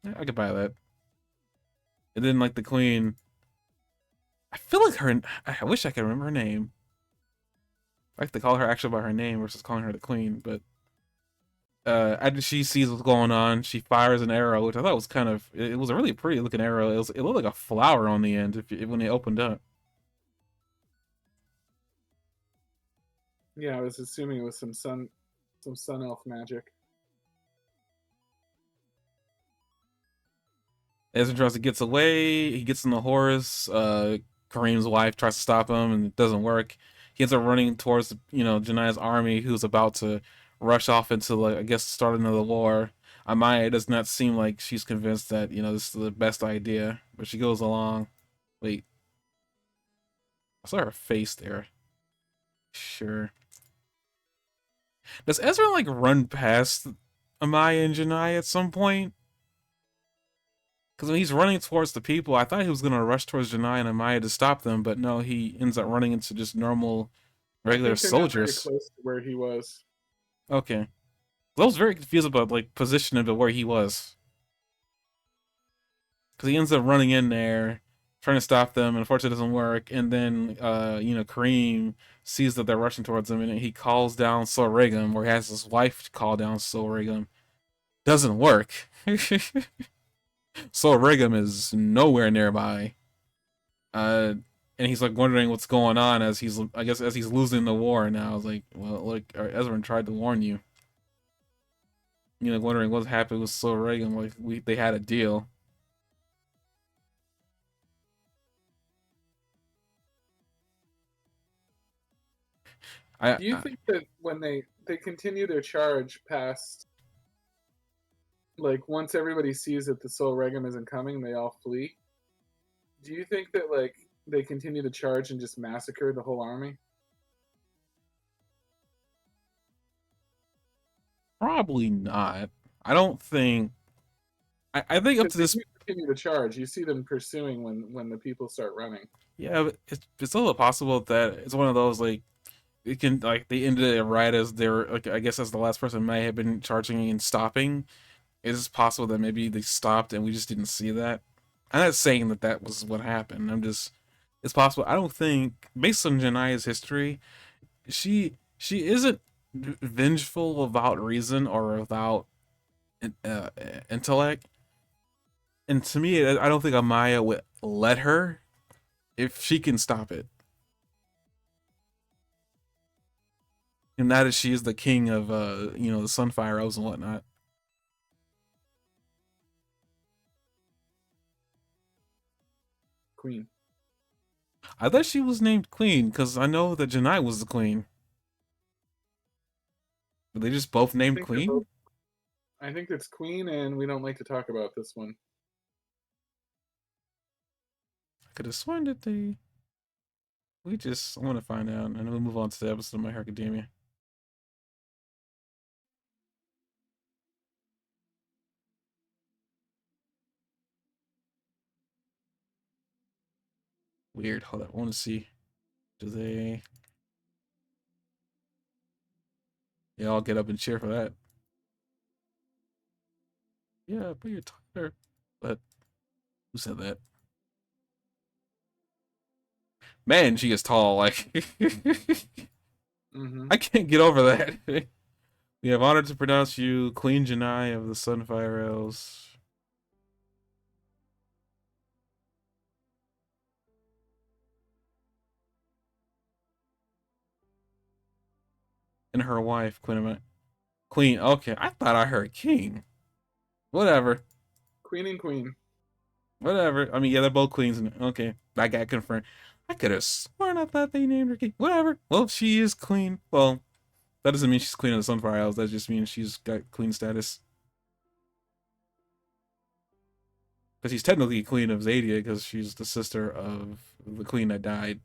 Yeah, I could buy that. And then like the queen, I feel like her. I wish I could remember her name. I like to call her actually by her name versus calling her the queen. But after she sees what's going on, she fires an arrow, which I thought was kind of. It was a really pretty looking arrow. It looked like a flower on the end when it opened up.
Yeah, I was assuming it was some sun elf magic.
Ezra tries to gets away. He gets in the horse. Kareem's wife tries to stop him, and it doesn't work. He ends up running towards Janai's army, who's about to rush off into like I guess start another war. Amaya does not seem like she's convinced that this is the best idea, but she goes along. Wait, I saw her face there. Sure. Does Ezra like run past Amaya and Janai at some point? Because when he's running towards the people, I thought he was gonna rush towards Janai and Amaya to stop them, but no, he ends up running into just normal,
I
regular
think they're not very
soldiers.
close to where he was.
Okay, I was very confused about like positioning of where he was, because he ends up running in there, trying to stop them, and unfortunately it doesn't work. And then Kareem sees that they're rushing towards him, and he calls down Sorregum, or he has his wife call down Sorregum. Doesn't work. Sorregum is nowhere nearby. And he's like wondering what's going on as I guess as he's losing the war now. I was like, well, look, Ezra tried to warn you. Wondering what happened with Soul Reagan. Like they had a deal. I,
Do you
I
think that when they continue their charge past, like once everybody sees that the Soul Regum isn't coming, they all flee? Do you think that like they continue to charge and just massacre the whole army?
probably not. I don't think. I think up
Because
to
they
this.
do continue to charge. You see them pursuing when the people start running.
Yeah, but it's a little possible that it's one of those like it can like they ended it right as they're like I guess as the last person may have been charging and stopping. It's possible that maybe they stopped and we just didn't see that. I'm not saying that that was what happened. It's possible. I don't think, based on Janai's history, she isn't vengeful without reason or without uh, intellect. And to me, I don't think Amaya would let her if she can stop it. And now that she is the king of the Sunfire Elves and whatnot.
Queen.
I thought she was named Queen because I know that Janai was the Queen. But they just both
I
named
think they're both.
Queen?
I think it's Queen, and we don't like to talk about this one.
I could have sworn that they. I want to find out, and then we'll move on to the episode of My Hero Academia. Weird. Hold on. I want to see. Do they. They all get up and cheer for that. Yeah, but you're taller. But who said that? Man, she is tall. Like,
Mm-hmm.
I can't get over that. We have honored to pronounce you Queen Janai of the Sunfire Elves. And her wife, Queen. Okay, I thought I heard King. Whatever.
Queen and Queen.
Whatever. I mean, yeah, they're both queens. Okay, I got confirmed. I could have sworn I thought they named her King. Whatever. Well, if she is queen. Well, that doesn't mean she's queen of the Sunfire Isles. That just means she's got queen status. Because she's technically queen of Zadia because she's the sister of the queen that died.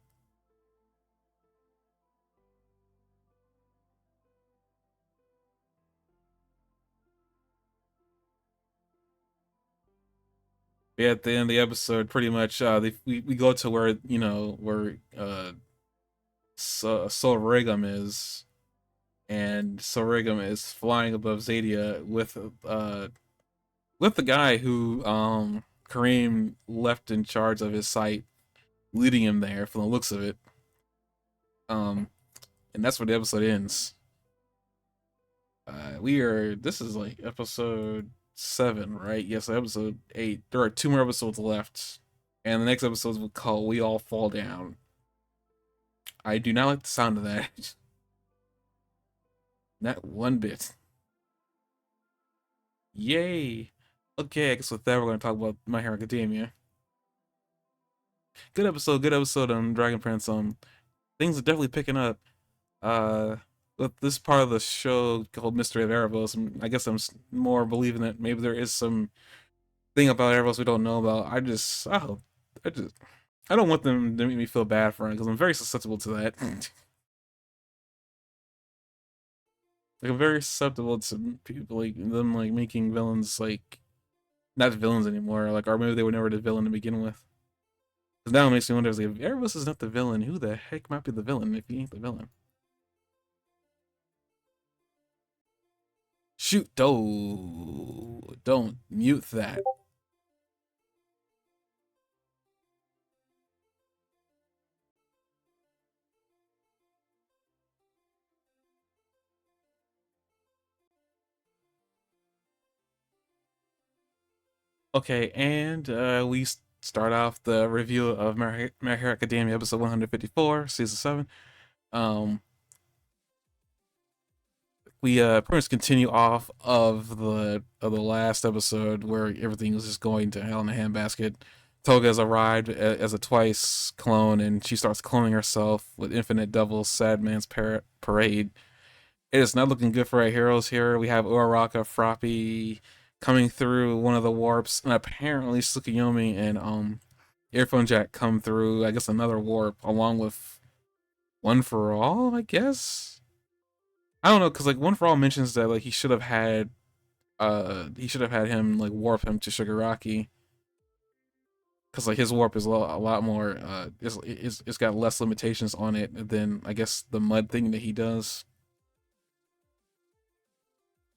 Yeah, at the end of the episode, pretty much, we go to where where Sorregum is, and Sorregum is flying above Zadia with the guy who Kareem left in charge of his site, leading him there from the looks of it. Um, and that's where the episode ends. This is like episode 7, right? Yes, episode 8. There are 2 more episodes left, and the next episode will call "We All Fall Down." I do not like the sound of that. Not one bit. Yay! Okay, I guess with that we're gonna talk about My Hero Academia. Good episode on Dragon Prince. Things are definitely picking up. Uh, with this part of the show called Mystery of Erebos, I guess I'm more believing that maybe there is some thing about Erebos we don't know about. I don't want them to make me feel bad for him because I'm very susceptible to that. Like I'm very susceptible to people like them like making villains like not villains anymore. Like or maybe they were never the villain to begin with. Because now it makes me wonder: if Erebos is not the villain, who the heck might be the villain if he ain't the villain? Shoot, don't mute that. Okay, and we start off the review of My Hero Academia episode 154, season 7. Um, we pretty much continue off of the last episode where everything was just going to hell in a handbasket. Toga has arrived as a twice clone, and she starts cloning herself with Infinite Devil's Sad Man's Parade. It is not looking good for our heroes here. We have Uraraka, Froppy coming through one of the warps, and apparently Tsukuyomi and Earphone Jack come through, I guess, another warp, along with One for All, I guess? I don't know, because like One for All mentions that like he should have had him like warp him to Shigaraki. Because like his warp is a lot more it's got less limitations on it than I guess the mud thing that he does.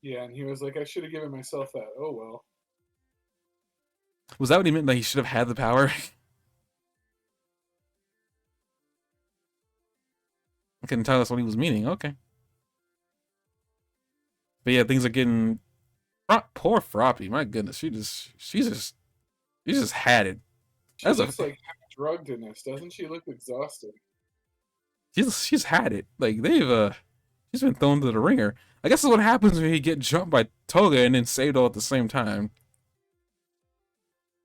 Yeah, and he was like, I should have given myself that. Oh well.
Was that what he meant? Like he should have had the power? I couldn't tell us what he was meaning. Okay. But yeah, things are getting poor Froppy. My goodness, she just had it.
She
That's a
looks like drugged in this, doesn't she? Look exhausted.
she's had it. Like she's been thrown to the ringer. I guess that's what happens when you get jumped by Toga and then saved all at the same time.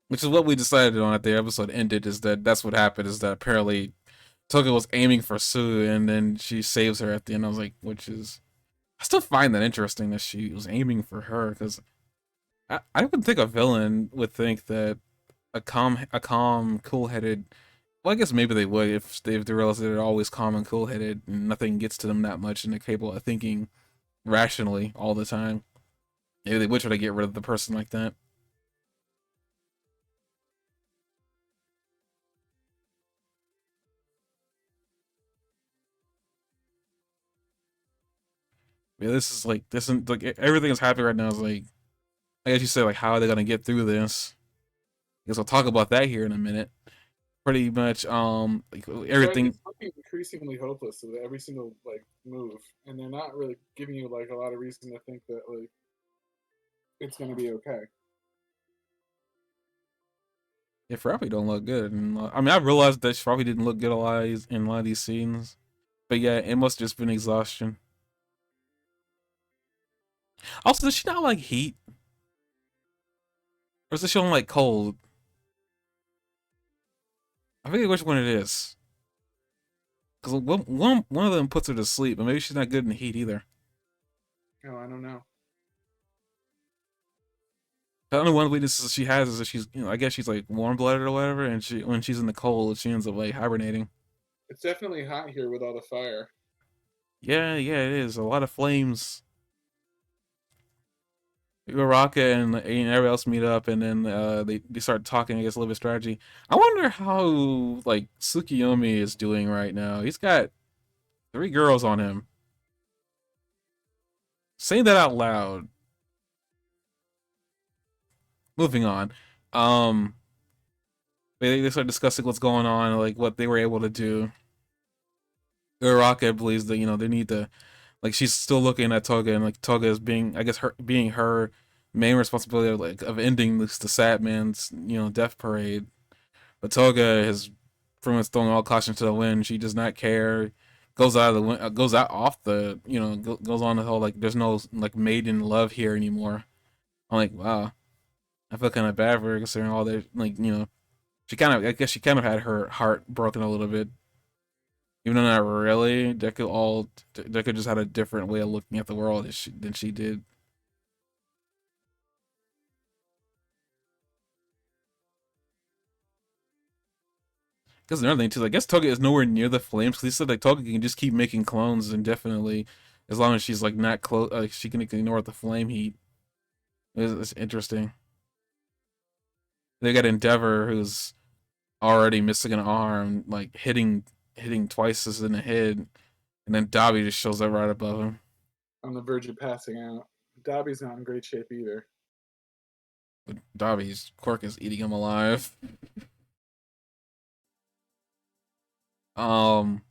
Which is what we decided on at the episode ended. Is that's what happened? Is that apparently Toga was aiming for Sue, and then she saves her at the end. I was like, which is, I still find that interesting that she was aiming for her because I would think a villain would think that a calm, cool-headed. Well, I guess maybe they would if they realize that they're always calm and cool-headed and nothing gets to them that much, and they're capable of thinking rationally all the time. Maybe they would try to get rid of the person like that. Yeah, this is like this is like everything that's happening right now is like I guess you say like how are they gonna get through this? I guess we'll talk about that here in a minute. Pretty much like everything.
It's looking increasingly hopeless with every single like move, and they're not really giving you like a lot of reason to think that like it's gonna be okay.
Yeah, Froppy don't look good. And I mean, I realized that Froppy didn't look good in a lot of these scenes. But yeah, it must have just been exhaustion. Also, does she not like heat? Or is she only like cold? I forget which one it is. Because one of them puts her to sleep, but maybe she's not good in the heat either.
Oh, I don't know.
The only one weakness she has is that she's, I guess she's like warm blooded or whatever, and she when she's in the cold, she ends up like hibernating.
It's definitely hot here with all the fire.
Yeah, yeah, it is. A lot of flames. Uraraka and everybody else meet up, and then they start talking. I guess a little bit of strategy. I wonder how like Tsukiyomi is doing right now. He's got 3 girls on him. Saying that out loud. Moving on. Um, they start discussing what's going on, like what they were able to do. Uraraka believes that they need to, like, she's still looking at Toga, and like Toga is being, I guess, her being her main responsibility of, like, of ending the sad man's death parade. But Toga has pretty much thrown all caution to the wind. She does not care. Goes out of the goes out off the goes on the whole like there's no like maiden love here anymore. I'm like, wow, I feel kind of bad for her considering all that, like, she kind of, I guess she kind of had her heart broken a little bit, even though not really. They could just had a different way of looking at the world than she did. Because another thing too, I guess Toga is nowhere near the flames. Because he said like Toga can just keep making clones indefinitely, as long as she's like not close. Like she can ignore the flame heat. It's interesting. They got Endeavor, who's already missing an arm, like hitting twice as in the head, and then Dobby just shows up right above him.
On the verge of passing out. Dobby's not in great shape either.
But Dobby's quirk is eating him alive. Um,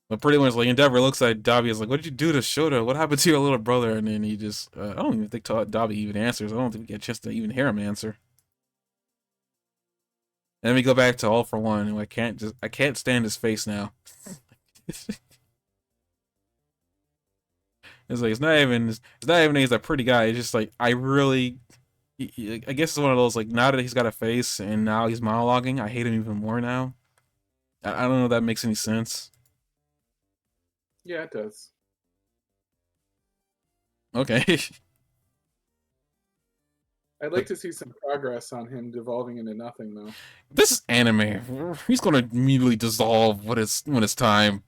but pretty much like Endeavor looks at Dobby is like, "What did you do to Shota? What happened to your little brother?" And then he just, I don't even think Dobby even answers. I don't think we get a chance to even hear him answer. And then we go back to All for One, who I can't stand his face now. It's like it's not even he's a pretty guy. It's just like I really, I guess it's one of those like now that he's got a face and now he's monologuing, I hate him even more now. I don't know if that makes any sense.
Yeah, it does.
Okay.
I'd like to see some progress on him devolving into nothing, though.
This is anime. He's gonna immediately dissolve when it's time.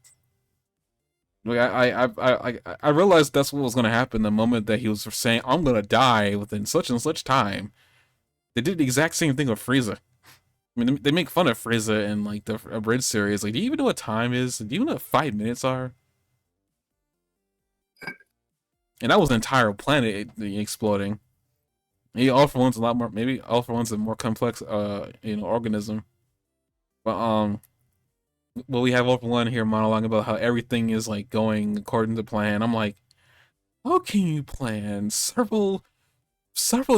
Like I realized that's what was gonna happen the moment that he was saying I'm gonna die within such and such time. They did the exact same thing with Frieza. I mean, they make fun of Frieza in like the abridged series. Like, do you even know what time is? Do you know what 5 minutes are? And that was an entire planet exploding. Maybe All for One's a lot more. Maybe All for One's a more complex, organism. But well, we have All for One here monologuing about how everything is like going according to plan. I'm like, how can you plan several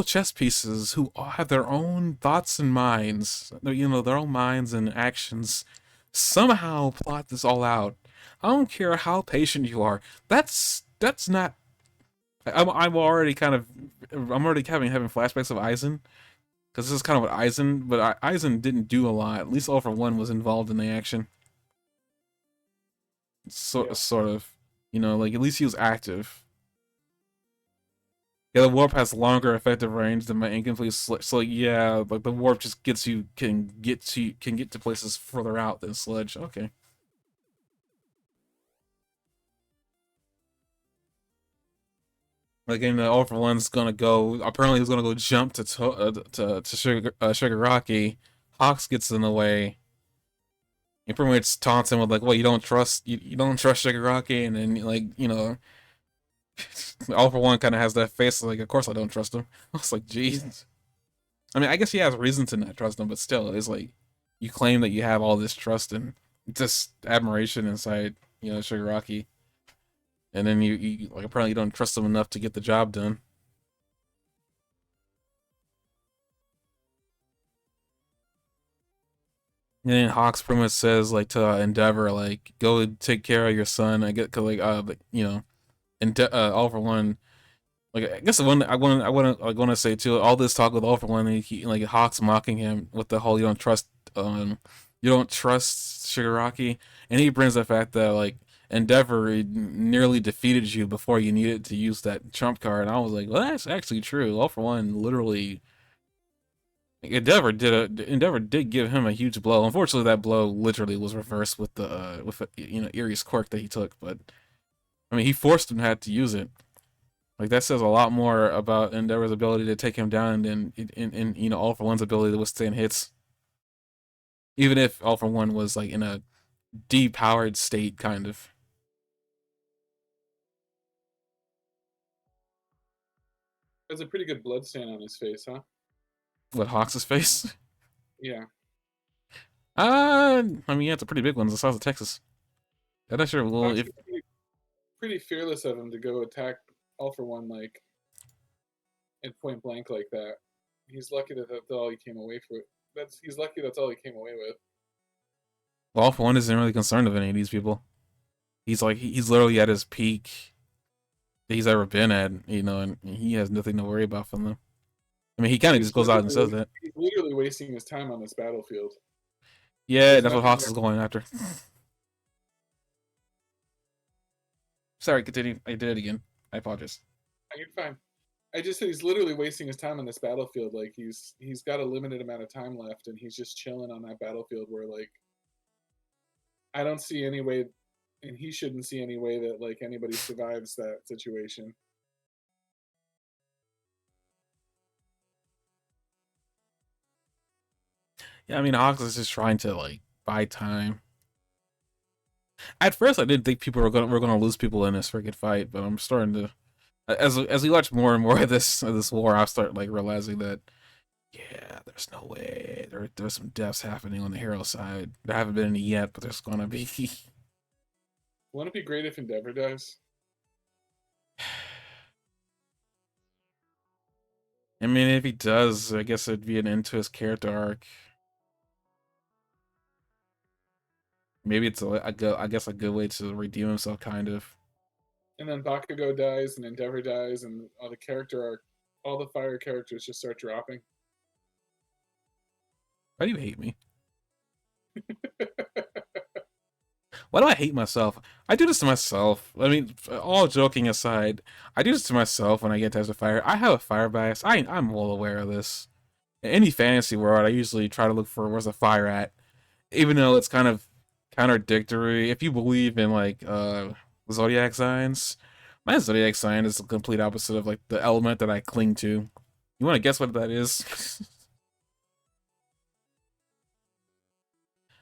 chess pieces who all have their own thoughts and minds, their own minds and actions, somehow plot this all out? I don't care how patient you are. That's not. I'm already kind of. I'm already having flashbacks of Aizen because this is kind of what Aizen, but Aizen didn't do a lot. At least All for One was involved in the action.
Yeah.
Sort of. You know, like at least he was active. Yeah, the warp has longer effective range than my incomplete sledge. So like, yeah, like the warp just gets you can get to places further out than sledge. Okay. Like in the All for One's gonna go. Apparently, he's gonna go jump to Shigaraki. Hawks gets in the way. He pretty much taunts him with like, "Well, you don't trust Shigaraki," and then like All for One kind of has that face like, "Of course I don't trust him." I was like, "Jeez." I mean, I guess he has reason to not trust him, but still, it's like you claim that you have all this trust and just admiration inside, Shigaraki, and then you like apparently you don't trust him enough to get the job done. And then Hawks pretty much says like to Endeavor like go take care of your son. I get cause like All for One. Like I guess the one want to say too. All this talk with All for One, like Hawks mocking him with the whole you don't trust Shigaraki, and he brings the fact that like Endeavor nearly defeated you before you needed to use that trump card. And I was like, well, that's actually true. All for One literally Endeavor did give him a huge blow. Unfortunately, that blow literally was reversed with the Erie's quirk that he took. But I mean, he forced him had to use it. Like that says a lot more about Endeavor's ability to take him down than in All for One's ability to withstand hits. Even if All for One was like in a depowered state, kind of.
There's a pretty good blood stain on his face, huh?
What Hawks' face?
Yeah.
I mean, yeah, it's a pretty big one. It's the size of Texas. I'm not sure. Well,
Hawks
if
is pretty fearless of him to go attack All for One like in point blank like that. He's lucky that that's all he came away with. He's lucky that's all he came away with.
All for One isn't really concerned of any of these people. He's literally at his peak that he's ever been at, and he has nothing to worry about from them. I mean, he kind of just goes out and says that.
He's literally wasting his time on this battlefield.
Yeah,
There's
that's what
nothing
Hawks
there.
is going after. Sorry, continue. I did it again. I apologize.
You're fine. I just said he's literally wasting his time on this battlefield. Like he's got a limited amount of time left, and he's just chilling on that battlefield. Where like I don't see any way, and he shouldn't see any way that like anybody survives that situation.
Yeah, I mean, Hawks is just trying to like buy time. At first, I didn't think people were gonna lose people in this freaking fight, but I'm starting to as we watch more and more of this war, I start like realizing that yeah, there's no way there's some deaths happening on the hero side. There haven't been any yet, but there's gonna be.
Wouldn't it be great if Endeavor dies?
I mean, if he does, I guess it'd be an end to his character arc. Maybe it's I guess a good way to redeem himself, kind of.
And then Bakugo dies, and Endeavor dies, and all the character arc, all the fire characters just start dropping.
Why do you hate me? Why do I hate myself? I do this to myself. I mean, all joking aside, I do this to myself when I get types of fire. I have a fire bias. I'm well aware of this. In any fantasy world, I usually try to look for where's the fire at, even though it's kind of contradictory. If you believe in like zodiac signs, my zodiac sign is the complete opposite of like the element that I cling to. You want to guess what that is?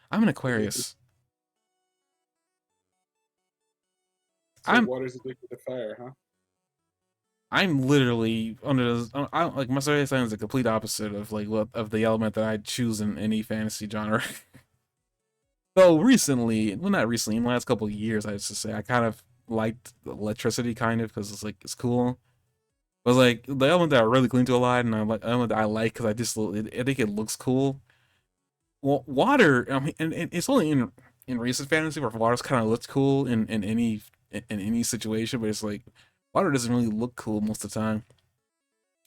I'm an Aquarius.
So
I'm
water's addicted to fire, huh?
I'm literally under this, I like my zodiac sign is the complete opposite of like what of the element that I choose in any fantasy genre. Though recently, well, not recently, in the last couple of years, I used to say I kind of liked electricity, kind of because it's like it's cool. But like the element that I really cling to a lot, and I like element that I like because I think it looks cool. Well, water, I mean, and it's only in recent fantasy where water's kind of looks cool in any situation, but it's like water doesn't really look cool most of the time.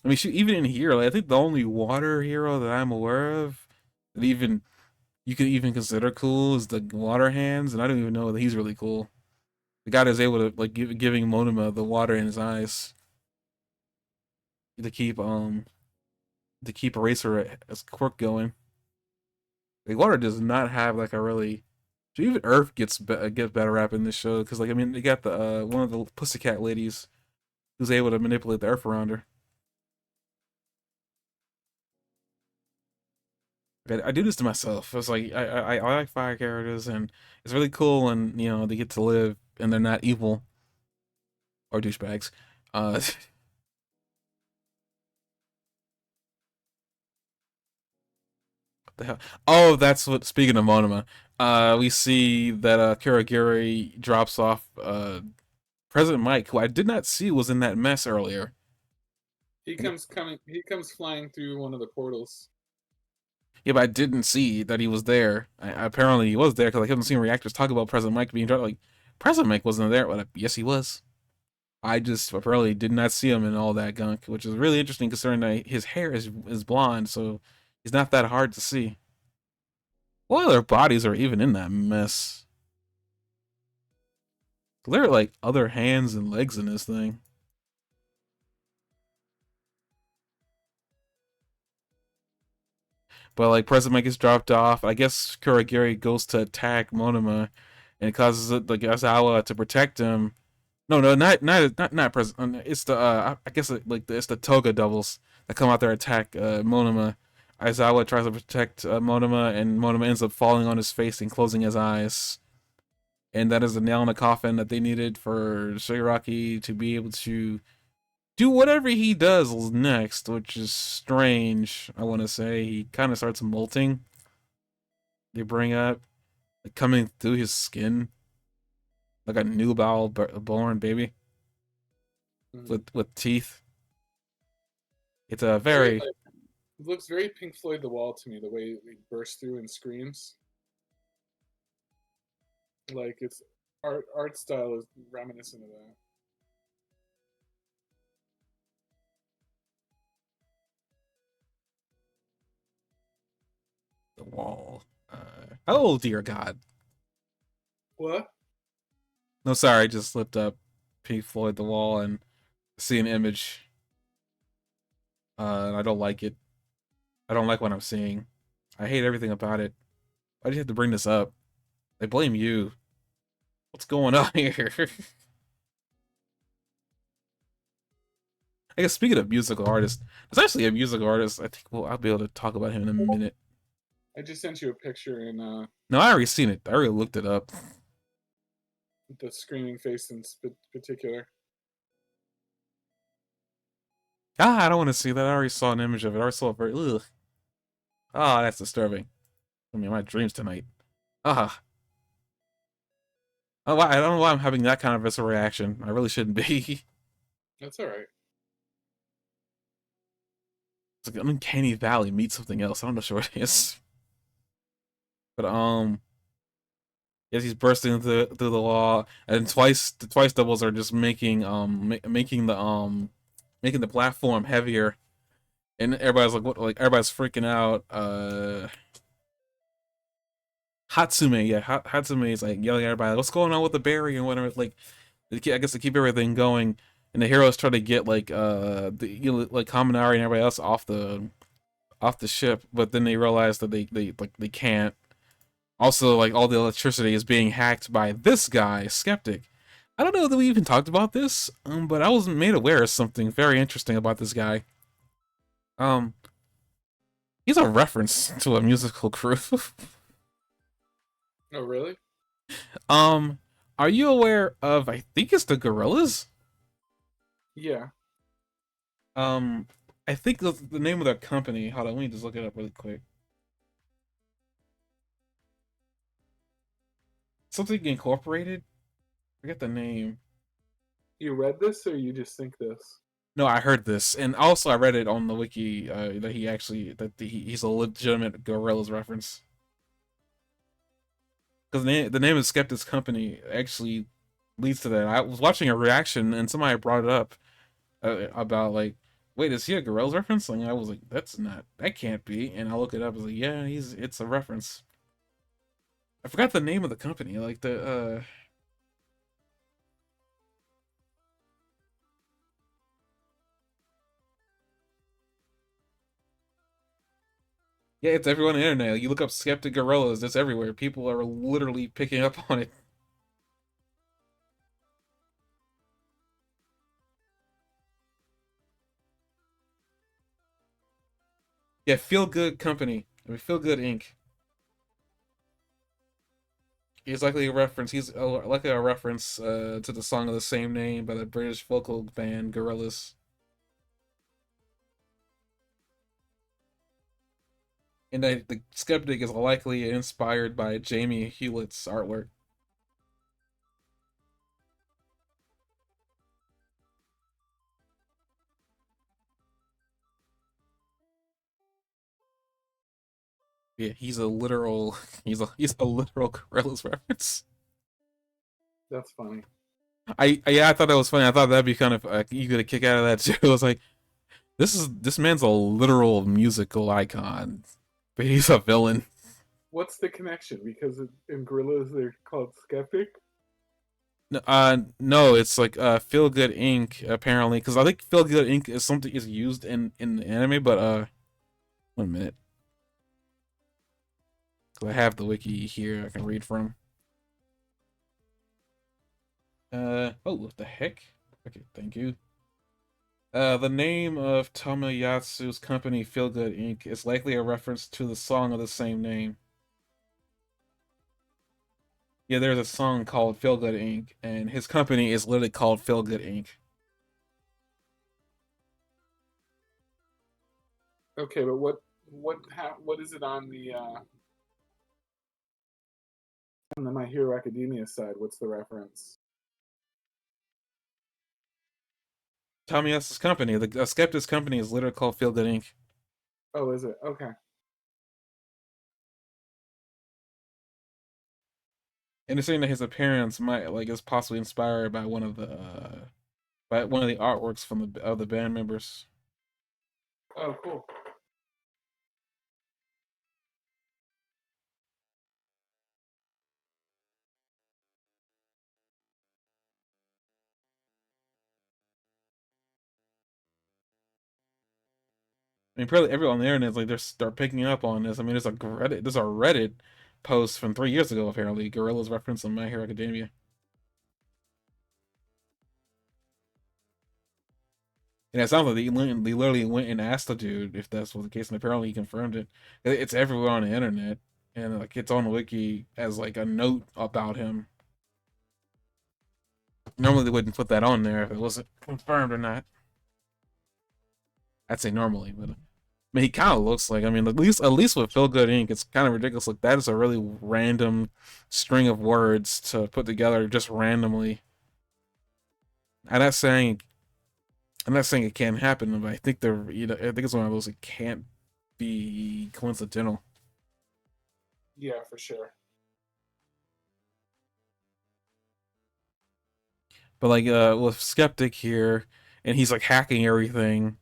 I mean, shoot, even in here, like, I think the only water hero that I'm aware of that even you could even consider cool is the Water Hands, and I don't even know that he's really cool. The guy that's able to like giving Monoma the water in his eyes to keep Eraser as quirk going. Like water does not have like a really. So even Earth gets better rap in this show because like I mean they got the one of the pussycat ladies who's able to manipulate the Earth around her. I do this to myself. It's like I like fire characters and it's really cool and you know they get to live and they're not evil or douchebags. Uh, the hell? Oh, that's what. Speaking of Monoma, we see that Kurogiri drops off President Mike, who I did not see was in that mess earlier.
He comes flying through one of the portals.
Yeah, but I didn't see that he was there. Apparently, he was there because I kept seeing reactors talk about President Mike being dropped. Like President Mike wasn't there, but yes, he was. I just apparently did not see him in all that gunk, which is really interesting considering that his hair is blonde, so he's not that hard to see. What other bodies are even in that mess? There are like other hands and legs in this thing. But like President Mike gets dropped off. I guess Kurogiri goes to attack Monoma, and it causes like Azawa to protect him. No, no, not President. It's the I guess it's the Toga doubles that come out there attack Monoma. Aizawa tries to protect Monoma, and Monoma ends up falling on his face and closing his eyes. And that is the nail in the coffin that they needed for Shigaraki to be able to do whatever he does next, which is strange. I want to say he kind of starts molting. They bring up like, coming through his skin like a new born baby
Mm.
with teeth. It's a
Very
very
like it looks very Pink Floyd The Wall to me. The way he bursts through and screams, like its art style is reminiscent of that.
the wall. Oh dear God!
What?
No, sorry, I just slipped up. Pink Floyd the wall and see an image. And I don't like it. I don't like what I'm seeing. I hate everything about it. Why do you have to bring this up? I blame you. What's going on here? I guess speaking of musical artists, there's actually a musical artist. I think well, I'll be able to talk about him in a minute.
I just sent you a picture in
No, I already seen it. I already looked it up.
the screaming face in particular.
Ah, I don't want to see that. I already saw an image of it. I already saw it very. Ugh. Ah, that's disturbing. I mean, my dreams tonight. Ah. Oh, I don't know why I'm having that kind of visceral reaction. I really shouldn't be.
That's all right.
It's like an uncanny valley meets something else. I'm not sure what it is. But yes, he's bursting through the wall, and the twice doubles are just making the platform heavier, and everybody's like what like everybody's freaking out. Hatsume, yeah, Hatsume is like yelling at everybody, like, "What's going on with the berry?" and whatever. It's like, I guess to keep everything going, and the heroes try to get like like Kaminari and everybody else off the ship, but then they realize that they can't. Also, like all the electricity is being hacked by this guy, Skeptic. I don't know that we even talked about this, but I was made aware of something very interesting about this guy. Um, he's a reference to a musical crew.
Oh, really?
um, are you aware of? I think it's the Gorillas.
Yeah.
Um, I think the name of their company. Hold on, let me just look it up really quick. Something Incorporated. Forget the name.
You read this or you just think this?
No, I heard this, and also I read it on the wiki that he's a legitimate Gorillas reference. Because the name of Skeptic's company actually leads to that. I was watching a reaction, and somebody brought it up about like, wait, is he a Gorillas reference? And I was like, that can't be. And I look it up. I was like, yeah, it's a reference. I forgot the name of the company, like the Yeah, it's everyone on the internet. You look up skeptic gorillas, it's everywhere. People are literally picking up on it. Yeah, Feel Good Company. I mean, Feel Good Inc. He's likely a reference. Likely a reference to the song of the same name by the British vocal band Gorillaz. And the skeptic is likely inspired by Jamie Hewlett's artwork. Yeah, he's a literal he's a literal Gorillaz reference.
That's funny.
I thought that was funny. I thought that'd be kind of you get a kick out of that too. I was like, this man's a literal musical icon, but he's a villain.
What's the connection? Because in gorillas they're called skeptic.
No, it's like Feel Good Inc. Apparently, because I think Feel Good Inc. is something is used in anime, but 1 minute, 'cause I have the wiki here I can read from. Oh, what the heck? Okay, thank you. The name of Tomoyatsu's company, Feel Good Inc., is likely a reference to the song of the same name. Yeah, there's a song called Feel Good Inc., and his company is literally called Feel Good Inc.
Okay, but what is it on the My Hero Academia side? What's the reference?
Tomoyatsu's company, the Skeptic's company, is literally called Feel Good Inc.
Oh, is it? Okay.
And it's saying that his appearance might like is possibly inspired by one of the artworks from the band members.
Oh, cool.
I mean, probably everyone on the internet is like they're picking up on this. I mean, there's a Reddit post from 3 years ago apparently. Gorilla's reference on My Hero Academia, and it sounds like they literally went and asked the dude if that's was the case, and apparently he confirmed it. It's everywhere on the internet, and like it's on the wiki as like a note about him. Normally they wouldn't put that on there if it wasn't confirmed or not. I'd say normally, but I mean, he kind of looks like. I mean, at least with Feel Good Inc., it's kind of ridiculous. Like that is a really random string of words to put together just randomly. I'm not saying I'm not saying it can't happen, but I think I think it's one of those that can't be coincidental.
Yeah, for sure.
But like with Skeptic here, and he's like hacking everything.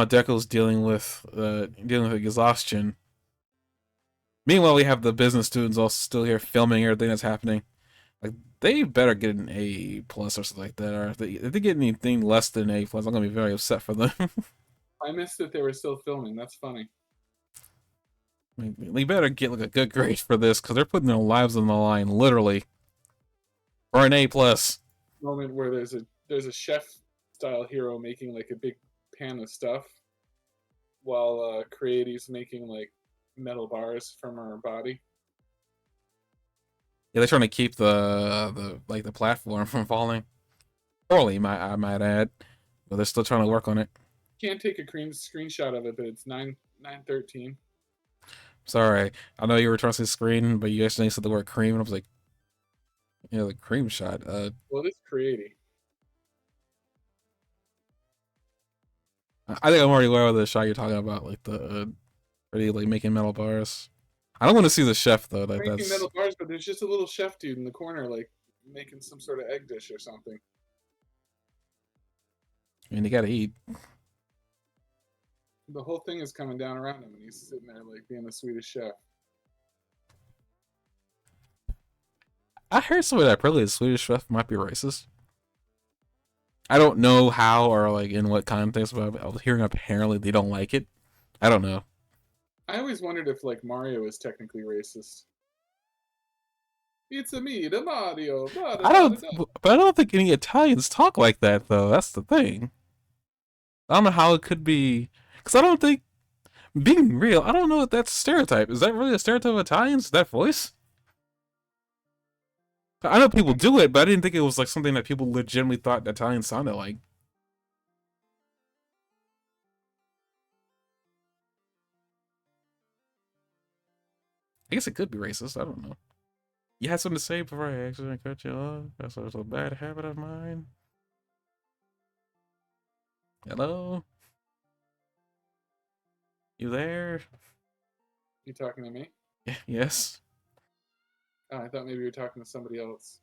Deco's dealing with exhaustion. Meanwhile, we have the business students all still here filming everything that's happening. Like they better get an A+ or something like that. Or if they get anything less than A+, I'm gonna be very upset for them.
I missed that they were still filming. That's funny.
They better get like a good grade for this because they're putting their lives on the line, literally, for an A+.
Moment where there's a chef style hero making like a big pan of stuff while Creative's making like metal bars from her body.
Yeah, they're trying to keep the platform from falling. Poorly, I might add, but they're still trying to work on it.
Can't take a screenshot of it, but it's 9:13.
Sorry, I know you were trying to say screen, but you actually said the word cream, and I was like, yeah, the cream shot.
Well, it is Creative.
I think I'm already aware of the shot you're talking about, like the really like making metal bars. I don't want to see the chef though.
Making
That's
metal bars, but there's just a little chef dude in the corner, like making some sort of egg dish or something.
I mean, you gotta eat.
The whole thing is coming down around him, and he's sitting there like being a Swedish chef.
I heard somebody that probably a Swedish chef might be racist. I don't know how or like in what context, but I was hearing apparently they don't like it. I don't know.
I always wondered if like Mario is technically racist. It's a me, the Mario. Blah, da,
I
da, da,
don't,
da.
but I don't think any Italians talk like that though. That's the thing. I don't know how it could be, because I don't think, being real, I don't know if that's a stereotype. Is that really a stereotype of Italians? That voice? I know people do it, but I didn't think it was like something that people legitimately thought Italians sounded like. I guess it could be racist. I don't know. You had something to say before I accidentally cut you off? That's a bad habit of mine. Hello? You there?
You talking to me?
Yes.
Oh, I thought maybe you were talking to somebody else.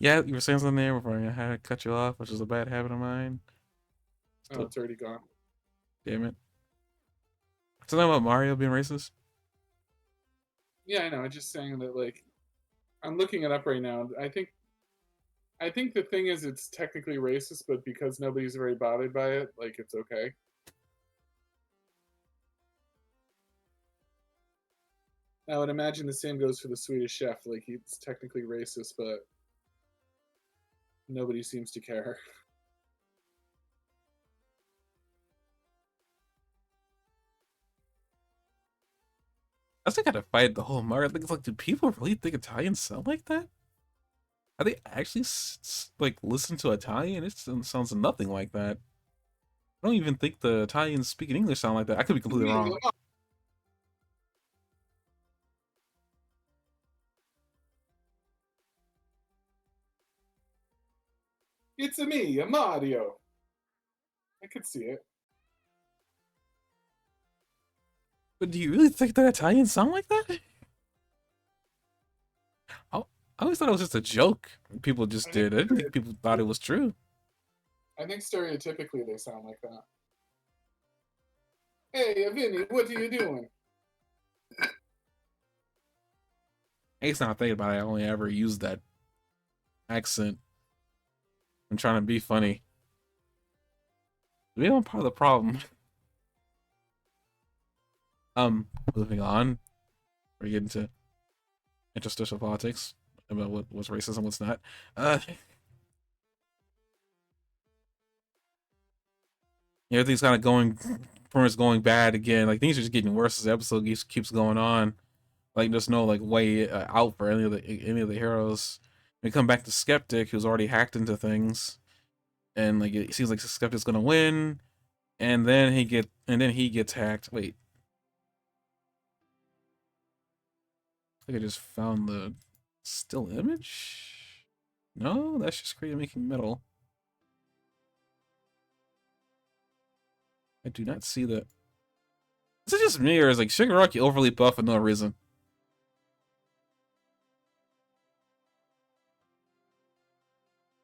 Yeah, you were saying something there before I had to cut you off, which is a bad habit of mine.
Oh,
Still,
it's already gone.
damn it. Something about Mario being racist?
Yeah, I know. I'm just saying that like I'm looking it up right now. I think the thing is it's technically racist, but because nobody's very bothered by it, like it's okay. I would imagine the same goes for the Swedish Chef. Like he's technically racist, but nobody seems to care.
I think I gotta fight the whole Mario. I think it's like, do people really think Italians sound like that? Are they actually like listen to Italian? It sounds nothing like that. I don't even think the Italians speaking English sound like that. I could be
It's
completely
me,
wrong.
it's a me, a Mario. I could see it.
But do you really think that Italians sound like that? I, I always thought it was just a joke. People just
I think
did. I didn't think people thought it was true.
I think stereotypically they sound like that. Hey, Vinny, what are you doing?
I guess now I think about it, I only ever used that accent. I'm trying to be funny. Maybe I'm part of the problem. Moving on. We're getting to interstitial politics about what's racist and what's not. Uh, Everything's kind of going, from going bad again. Like things are just getting worse as the episode keeps going on. Like there's no like way out for any of the heroes. We come back to Skeptic, who's already hacked into things, and like it seems like Skeptic's gonna win, and then he gets hacked. Wait, I think I just found the still image. No, that's just creating making metal. I do not see that. Is it just me, or is like Shigaraki overly buff for no reason?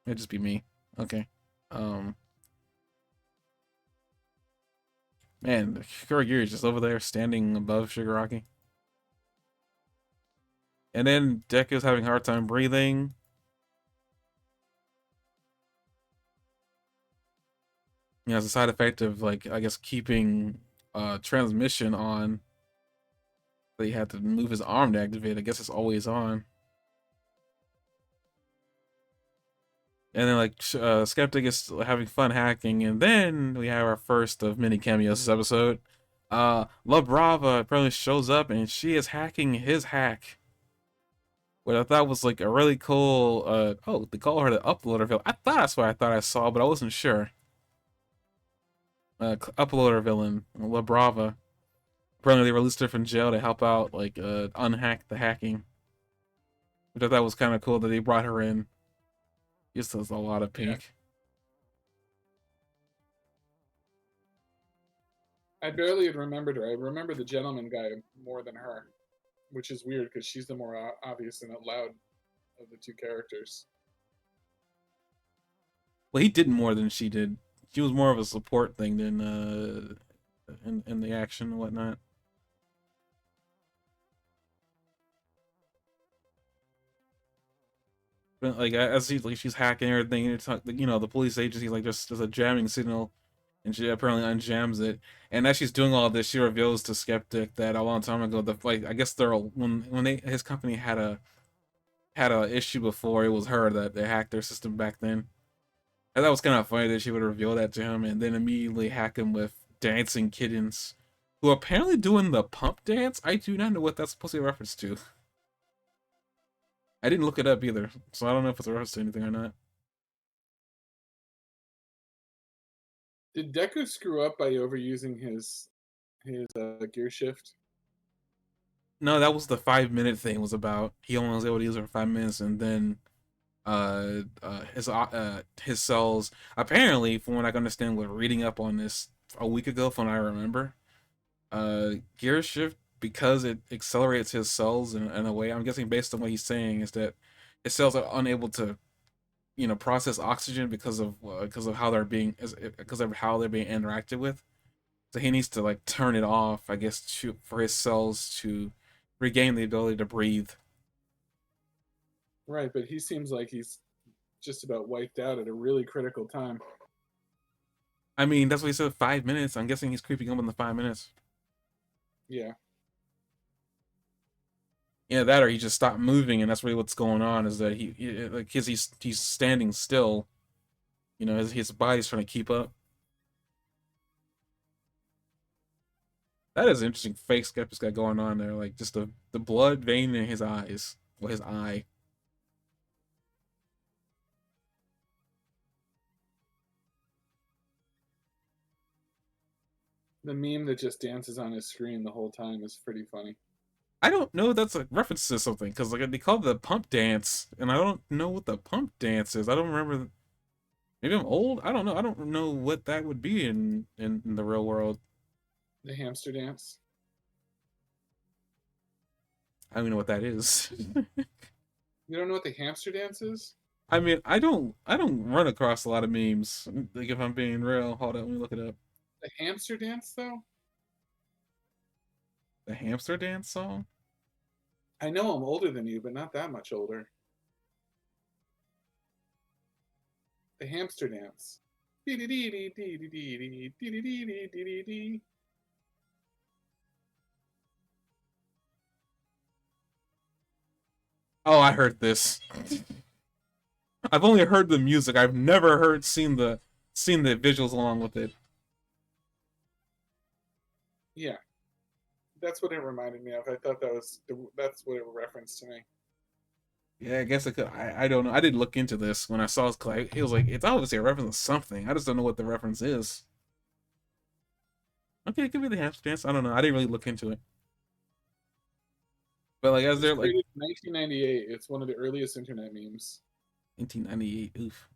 It'd just be me. Okay. Um, Man, Kurogiri is just over there standing above Shigaraki. And then Deku's having a hard time breathing. As a side effect of like I guess keeping transmission on. They had to move his arm to activate. I guess it's always on. And then like Skeptic is having fun hacking, and then we have our first of many cameos this episode. La Brava apparently shows up, and she is hacking his hack. What I thought was like a really cool. Oh, they call her the uploader villain. I thought that's what I thought I saw, but I wasn't sure. Uploader villain, La Brava. Apparently, they released her from jail to help out, like, unhack the hacking. Which I thought was kind of cool that they brought her in. Just does a lot of
Yeah.
pink.
I barely had remembered her. I remember the gentleman guy more than her, which is weird because she's the more obvious and loud of the two characters.
Well, he did more than she did. She was more of a support thing than in the action and whatnot. But like as she's hacking everything, it's not, the police agency like just there's a jamming signal, and she apparently unjams it. And as she's doing all this, she reveals to Skeptic that a long time ago, the like I guess they're when they his company had a issue before, it was her that they hacked their system back then. And that was kind of funny that she would reveal that to him and then immediately hack him with dancing kittens, who are apparently doing the pump dance. I do not know what that's supposed to be a reference to. I didn't look it up either, so I don't know if it's a reference to anything or not.
Did Deku screw up by overusing his gear shift?
No, that was the 5 minute thing was about. He only was able to use it for 5 minutes, and then his cells apparently, from what I can understand, with reading up on this a week ago, from what I remember, gear shift because it accelerates his cells in a way. I'm guessing based on what he's saying is that his cells are unable to process oxygen because of how they're being because of how they're being interacted with. So he needs to like turn it off, I guess, for his cells to regain the ability to breathe.
Right, but he seems like he's just about wiped out at a really critical time.
I mean, that's what he said. 5 minutes. I'm guessing he's creeping up on the 5 minutes.
Yeah.
Yeah, that or he just stopped moving, and that's really what's going on. Is that like he's standing still. His body's trying to keep up. That is an interesting fake Skeptic's got going on there. Like just the blood vein in his eyes, or his eye.
The meme that just dances on his screen the whole time is pretty funny.
I don't know if that's a reference to something because like they call it the pump dance, and I don't know what the pump dance is. I don't remember. Maybe I'm old. I don't know. I don't know what that would be in the real world.
The hamster dance.
I don't even know what that is.
You don't know what the hamster dance is?
I mean, I don't run across a lot of memes. Like if I'm being real, hold on, let me look it up.
The hamster dance, though?
The hamster dance song.
I know I'm older than you, but not that much older. The hamster dance.
Oh, I heard this. I've only heard the music. I've never seen the visuals along with it.
Yeah, that's what it reminded me of. I thought that's what it referenced to me.
Yeah, I guess I could. I don't know. I didn't look into this when I saw his clay. He was like, it's obviously a reference to something. I just don't know what the reference is. Okay, it could be the hamster dance. I don't know. I didn't really look into it. But like,
It
as
was
they're like
created in 1998. It's one of the earliest internet memes.
1998. Oof.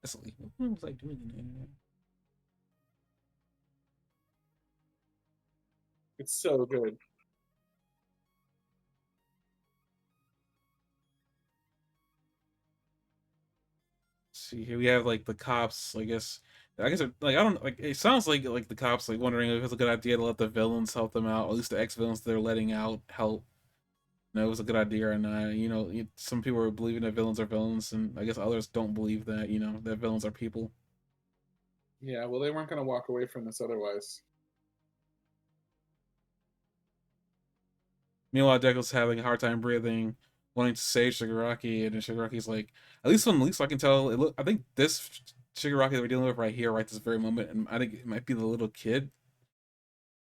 That's like, what was I doing in there?
It's so good.
See here we have like the cops. I guess like I don't like. It sounds like the cops like wondering if it's a good idea to let the villains help them out, or at least the ex villains they're letting out help. It was a good idea or not. Some people are believing that villains are villains, and I guess others don't believe that. That villains are people.
Yeah, well, they weren't going to walk away from this otherwise.
Meanwhile, Deku's having a hard time breathing, wanting to save Shigaraki, and then Shigaraki's like, at least from the least I can tell, I think this Shigaraki that we're dealing with right here, right this very moment, and I think it might be the little kid.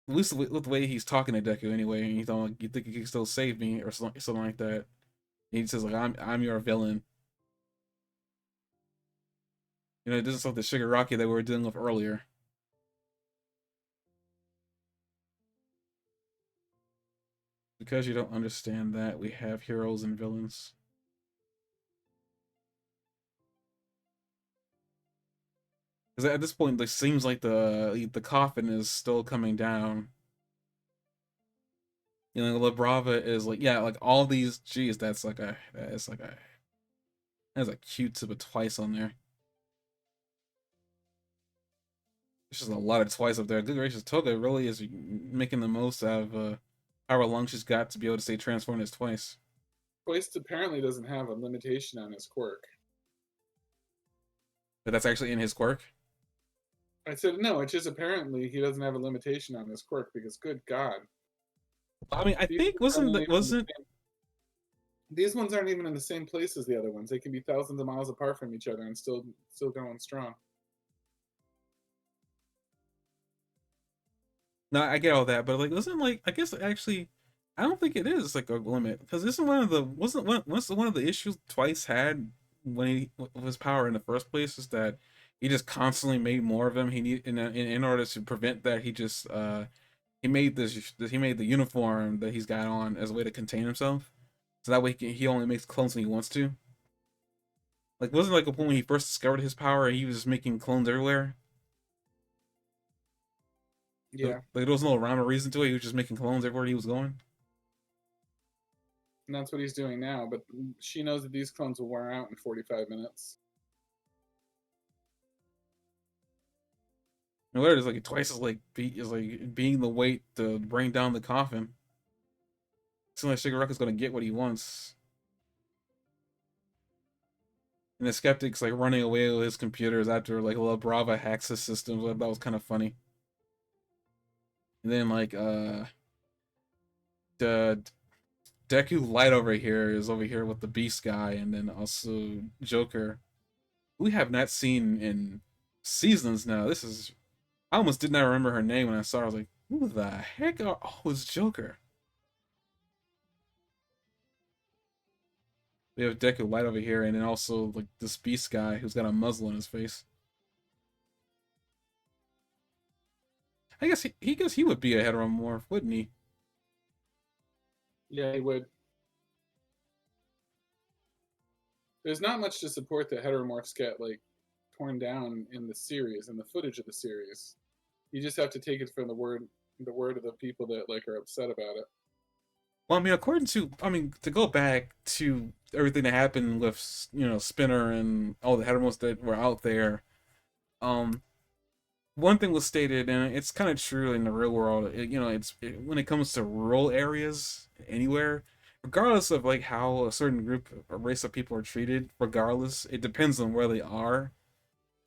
At least with the way he's talking to Deku anyway, and he's like, you think you can still save me or something like that. And he says like, I'm your villain. This is like the Shigaraki that we were dealing with earlier. Because you don't understand that, we have heroes and villains. Because at this point, it seems like the coffin is still coming down. La Brava is like, yeah, like all these. Geez, that's a cute tip of twice on there. There's just a lot of twice up there. Good gracious, Toga really is making the most out of however long she's got to be able to stay transformed as twice.
Twice apparently doesn't have a limitation on his quirk.
But that's actually in his quirk.
I said no. It's just apparently he doesn't have a limitation on this quirk because, good God,
I mean, I
these
think
ones aren't even in the
wasn't
same. These ones aren't even in the same place as the other ones. They can be thousands of miles apart from each other and still going strong.
no, I get all that, but like, wasn't like I guess actually, I don't think it is like a limit because isn't one of the wasn't one of the issues Twice had when he with his power in the first place is that he just constantly made more of them. He need in order to prevent that he just he made the uniform that he's got on as a way to contain himself, so that way he only makes clones when he wants to. Like wasn't like a point when he first discovered his power, he was just making clones everywhere. Like
Yeah,
there was no rhyme or reason to it. He was just making clones everywhere he was going.
and that's what he's doing now. But she knows that these clones will wear out in 45 minutes.
And what is like Twice is like being the weight to bring down the coffin. Seems like Shigaraka's gonna get what he wants. And the skeptic's like running away with his computers after like La Brava hacks his systems. That was kind of funny. And then like the Deku Light over here is over here with the Beast guy, and then also Joker. We have not seen in seasons now. This is I almost did not remember her name when I saw her. I was like, who the heck are oh it's Joker. We have Deku Light over here, and then also like this Beast guy who's got a muzzle on his face. I guess he guess he would be a heteromorph, wouldn't he?
Yeah, he would. There's not much to support that heteromorphs get like torn down in the series and the footage of the series. You just have to take it from the word of the people that like are upset about it.
Well, I mean, according to I mean, to go back to everything that happened with Spinner and all the heteromorphs that were out there, um, one thing was stated, and it's kind of true in the real world. When it comes to rural areas, anywhere, regardless of like how a certain group or race of people are treated, regardless, it depends on where they are.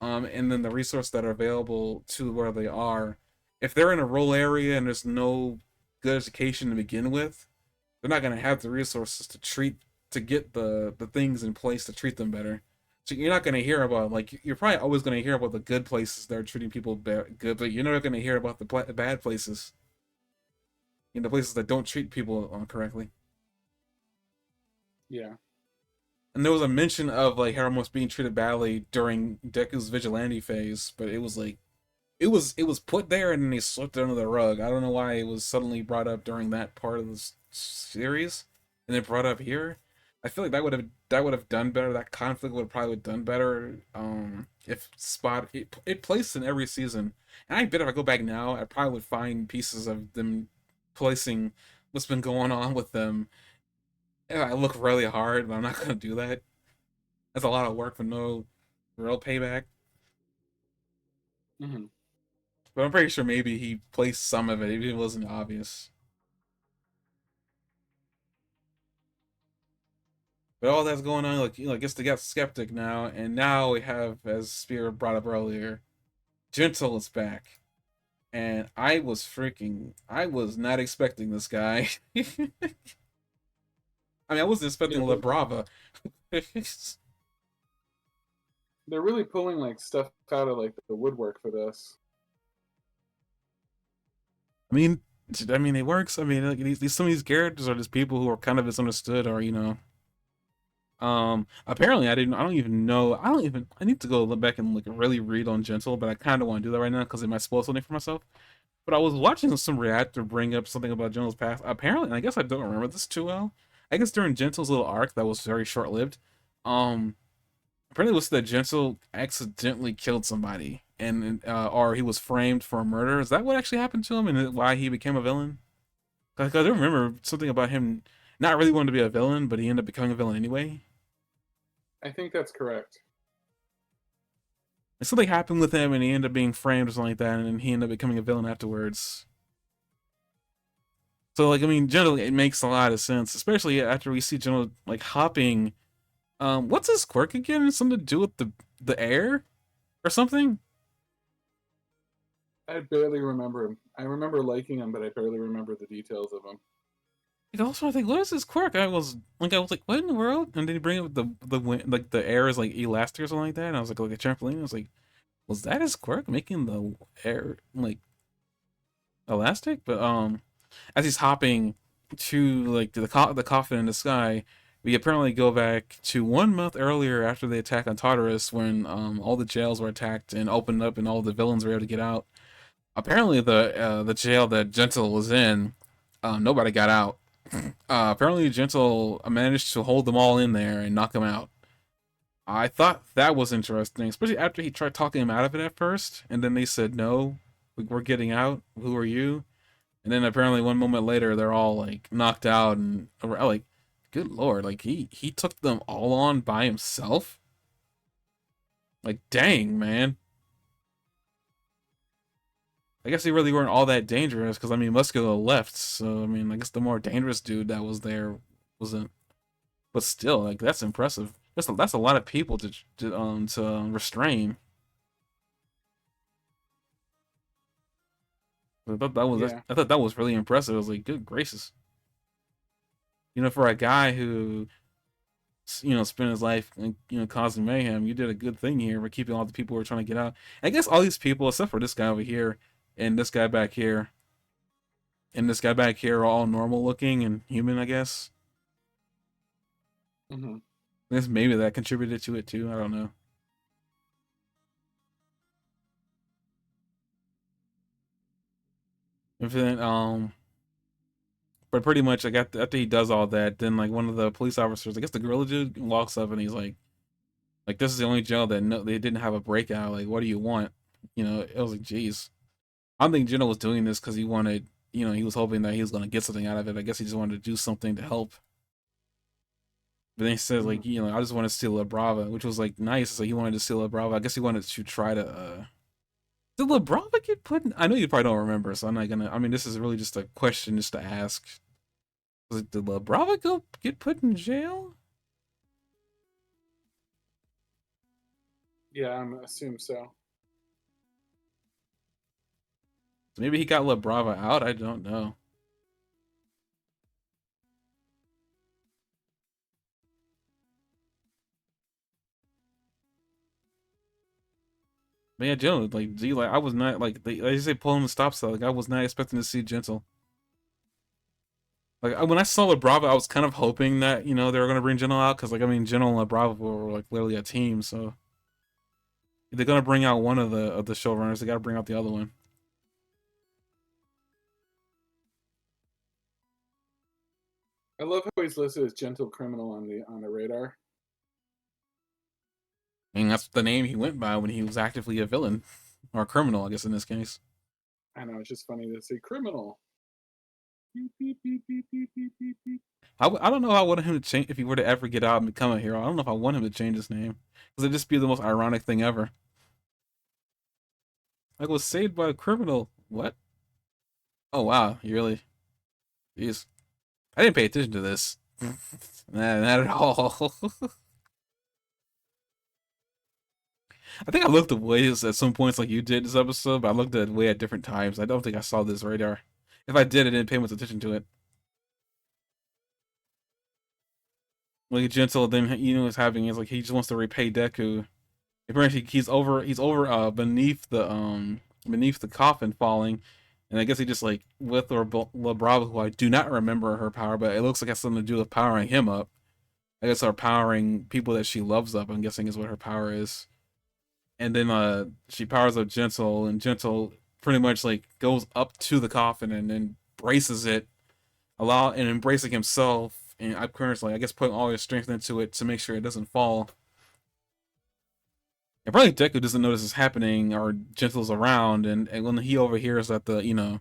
And then the resources that are available to where they are. If they're in a rural area and there's no good education to begin with, they're not gonna have the resources to get the things in place to treat them better. So you're not gonna hear about like you're probably always gonna hear about the good places that are treating people good, but you're not gonna hear about the bad places, the places that don't treat people correctly.
Yeah.
And there was a mention of like Heramos being treated badly during Deku's vigilante phase, but it was like it was put there and then they swept it under the rug. I don't know why it was suddenly brought up during that part of the series and then brought up here. I feel like that would have done better. That conflict would have probably done better if it placed in every season. And I bet if I go back now, I probably would find pieces of them placing what's been going on with them. And I look really hard, but I'm not gonna do that. That's a lot of work for no real payback.
Hmm.
But I'm pretty sure maybe he placed some of it, even if it wasn't obvious. But all that's going on, like I guess they got skeptic now, and now we have, as Spear brought up earlier, Gentle is back, and I was not expecting this guy. I mean, I wasn't
Yeah,
expecting La Brava. I
they're really pulling like stuff out of like the woodwork for this.
mean, it works. I mean, like, some of these characters are just people who are kind of misunderstood, or apparently I don't even know. I need to go look back and like really read on Gentle, but I kind of want to do that right now because it might spoil something for myself. But I was watching some reactor bring up something about Gentle's past. Apparently, and I guess I don't remember this too well. I guess during Gentle's little arc that was very short lived. Um, apparently it was that Gentle accidentally killed somebody, and or he was framed for a murder. Is that what actually happened to him, and why he became a villain? Because I do remember something about him not really wanting to be a villain, but he ended up becoming a villain anyway.
I think that's correct.
And something happened with him, and he ended up being framed or something like that, and then he ended up becoming a villain afterwards. So, like, I mean, generally, it makes a lot of sense, especially after we see General like hopping. What's his quirk again? Something to do with the air? or something.
I barely remember him. I remember liking him, but I barely remember the details of him.
Like also, I think, what is this quirk? I was like, what in the world? And then you bring up like the air is like elastic or something like that. And I was like a trampoline. I was like, was that his quirk making the air like elastic? But as he's hopping to like the coffin in the sky, we apparently go back to 1 month earlier after the attack on Tartarus, when all the jails were attacked and opened up, and all the villains were able to get out. Apparently, the jail that Gentle was in, nobody got out. Apparently, Gentle managed to hold them all in there and knock them out. I thought that was interesting, especially after he tried talking him out of it at first, and then they said, "No, we're getting out. Who are you?" And then apparently 1 moment later, they're all like knocked out, and like, good lord, like he took them all on by himself. Like, dang, man. I guess they really weren't all that dangerous, because I mean Muscular left, so I mean I guess the more dangerous dude that was there wasn't. But still, like, that's impressive. That's a lot of people to restrain.
Yeah.
I thought that was really impressive. I was like, good gracious, for a guy who spent his life causing mayhem, you did a good thing here for keeping all the people who are trying to get out. I guess all these people, except for this guy over here and this guy back here and this guy back here, are all normal looking and human. I guess.
Hmm.
I guess maybe that contributed to it too. I don't know. If then but pretty much, like, after he does all that, then like one of the police officers, I guess the gorilla dude, walks up and he's like, this is the only jail that no, they didn't have a breakout. Like, what do you want? It was like, geez. I don't think Jenna was doing this because he wanted, he was hoping that he was gonna get something out of it. I guess he just wanted to do something to help. But then he says
Hmm.
like, I just want to steal La Brava, which was like nice. So he wanted to steal La Brava. I guess he wanted to try to. Did La Brava get put in? I know you probably don't remember, so I'm not gonna. I mean, this is really just a question just to ask. Did La Brava get put in jail?
Yeah, I'm assume so.
So maybe he got La Brava out. I don't know. But yeah, Gentle, like, Z, like, I was not like they say pull him the stop sign. Like, I was not expecting to see Gentle. Like, when I saw La Brava, I was kind of hoping that they were gonna bring Gentle out, because like, I mean, Gentle and La Brava were like literally a team. So if they're gonna bring out one of the showrunners, they gotta bring out the other one.
I love how he's listed as gentle criminal on the radar.
I mean, that's the name he went by when he was actively a villain or a criminal, I guess, in this case.
I know, it's just funny to say criminal. Beep, beep, beep, beep, beep, beep, beep, beep.
I don't know how I wanted him to change if he were to ever get out and become a hero. I don't know if I want him to change his name, because it'd just be the most ironic thing ever. Like, was saved by a criminal. What? Oh wow, you really? Jeez, I didn't pay attention to this. Nah, not at all. I think I looked away at some points like you did this episode, but I looked away at different times. I don't think I saw this radar. If I did, I didn't pay much attention to it. Like, Gentle, then is having is like he just wants to repay Deku. Apparently he's over beneath the coffin falling, and I guess he just like with or La Brava, who I do not remember her power, but it looks like it has something to do with powering him up. I guess, or powering people that she loves up, I'm guessing, is what her power is. And then she powers up Gentle, and Gentle pretty much like goes up to the coffin and then braces it, and embracing himself, and I'm currently, I guess, putting all his strength into it to make sure it doesn't fall. And probably Deku doesn't notice it's happening, or Gentle's around, and when he overhears that the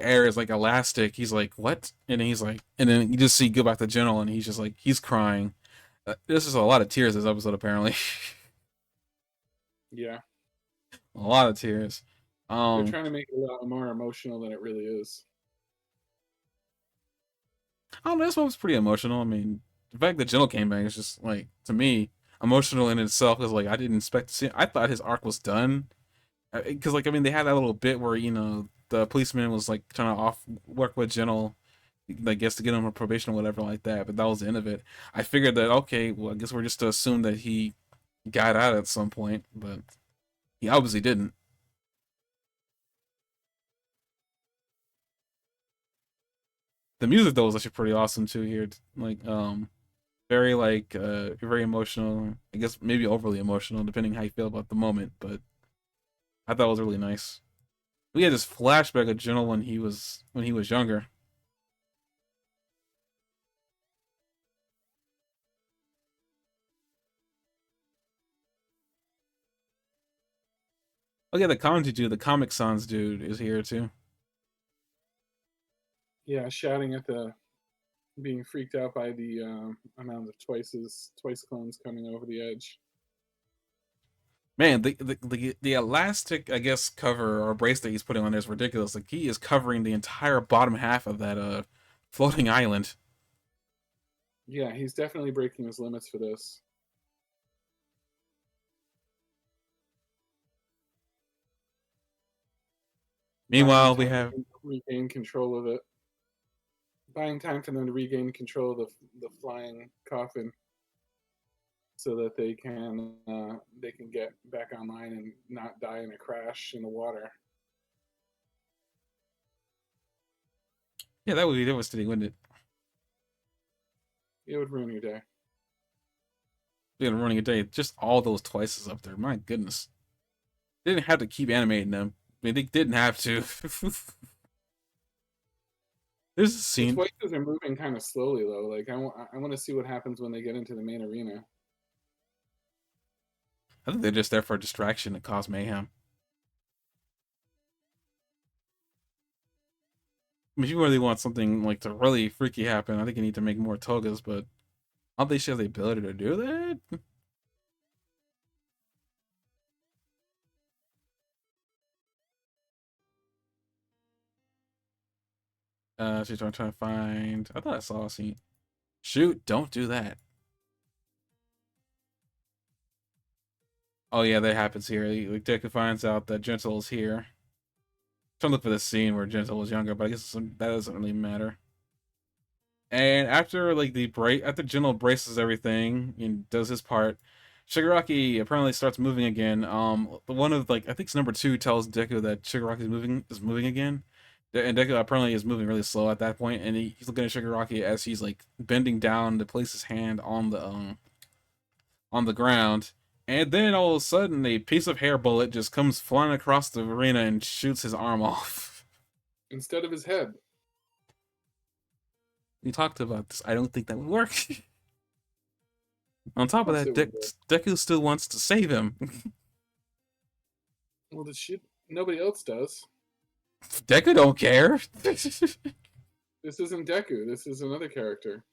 air is like elastic, he's like, "What?" And then he's like, and then you just see go back to Gentle, and he's just like, he's crying. This is a lot of tears this episode, apparently.
Yeah,
A lot of tears.
they're
Um,
trying to make it a lot more emotional than it really is.
I don't know, this one was pretty emotional. I mean, the fact that Gentle came back is just like, to me. emotional in itself. Because like I didn't expect to see. I thought his arc was done. Because like I mean, they had that little bit where the policeman was like trying to off work with Gentle, I guess to get him a probation or whatever like that. But that was the end of it. I figured that okay, well I guess we're just to assume that he got out at some point, but he obviously didn't. The music though was actually pretty awesome too here. Like very like very emotional. I guess maybe overly emotional depending how you feel about the moment, but I thought it was really nice. We had this flashback of Gentle when he was younger. Oh yeah, the Kanji dude, the Comic Sans dude is here too.
Yeah, shouting at the being freaked out by the amount of twice clones coming over the edge.
Man, the elastic, I guess, cover or bracelet he's putting on there is ridiculous. Like he is covering the entire bottom half of that floating island.
Yeah, he's definitely breaking his limits for this. Buying
Meanwhile, we
time
have
to regain control of it. Buying time for them to regain control of the flying coffin, so that they can get back online and not die in a crash in the water.
yeah, that would be devastating, wouldn't it?
It would ruin your day.
They're running a day. Just all those twices up there. My goodness. They didn't have to keep animating them. I mean, they didn't have to. There's a
The
scene.
twices are moving kind of slowly though. Like I want to see what happens when they get into the main arena.
I think they're just there for a distraction to cause mayhem. I mean, if you really want something like to really freaky happen, I think you need to make more togas, but I don't think she has the ability to do that. She's trying to find. I thought I saw a scene. Shoot! Don't do that. Oh yeah, that happens here. Like Deku finds out that Gentle is here. Trying to look for the scene where Gentle was younger, but I guess that doesn't really matter. And after like the break, after Gentle braces everything and does his part, Shigaraki apparently starts moving again. One of like I think it's number two tells Deku that Shigaraki is moving again, and Deku apparently is moving really slow at that point, and he's looking at Shigaraki as he's like bending down to place his hand on the ground, and then all of a sudden a piece of hair bullet just comes flying across the arena and shoots his arm off.
Instead of his head.
We talked about this. I don't think that would work. On
Of
top of
course
that,
it would.
Deku still wants to save him.
Well, the shit. Nobody else does.
Deku don't care.
This isn't Deku. This is another character.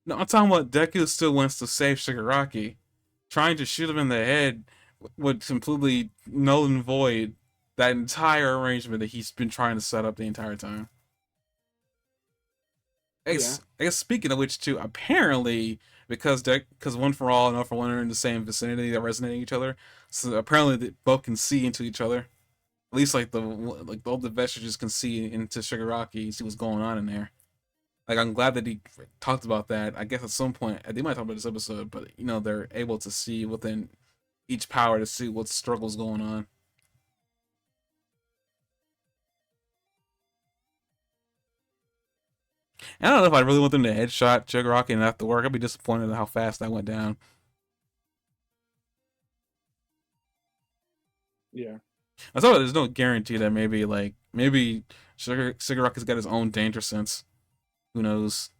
No, I'm talking about Deku still wants to save Shigaraki. Trying to shoot him in the head would completely null and void that entire arrangement that he's been trying to set up the entire time.
Yeah.
I guess speaking of which, too, apparently because One for All and All for One are in the same vicinity, they're resonating each other. So apparently they both can see into each other. At least like all the vestiges can see into Shigaraki, see what's going on in there. Like I'm glad that he talked about that. I guess at some point they might talk about this episode, but they're able to see within each power to see what struggles going on. And I don't know if I really want them to headshot Shigaraki and have to work. I'd be disappointed at how fast that went down.
Yeah.
I thought there's no guarantee that maybe Shigaraki's got his own danger sense. Who knows?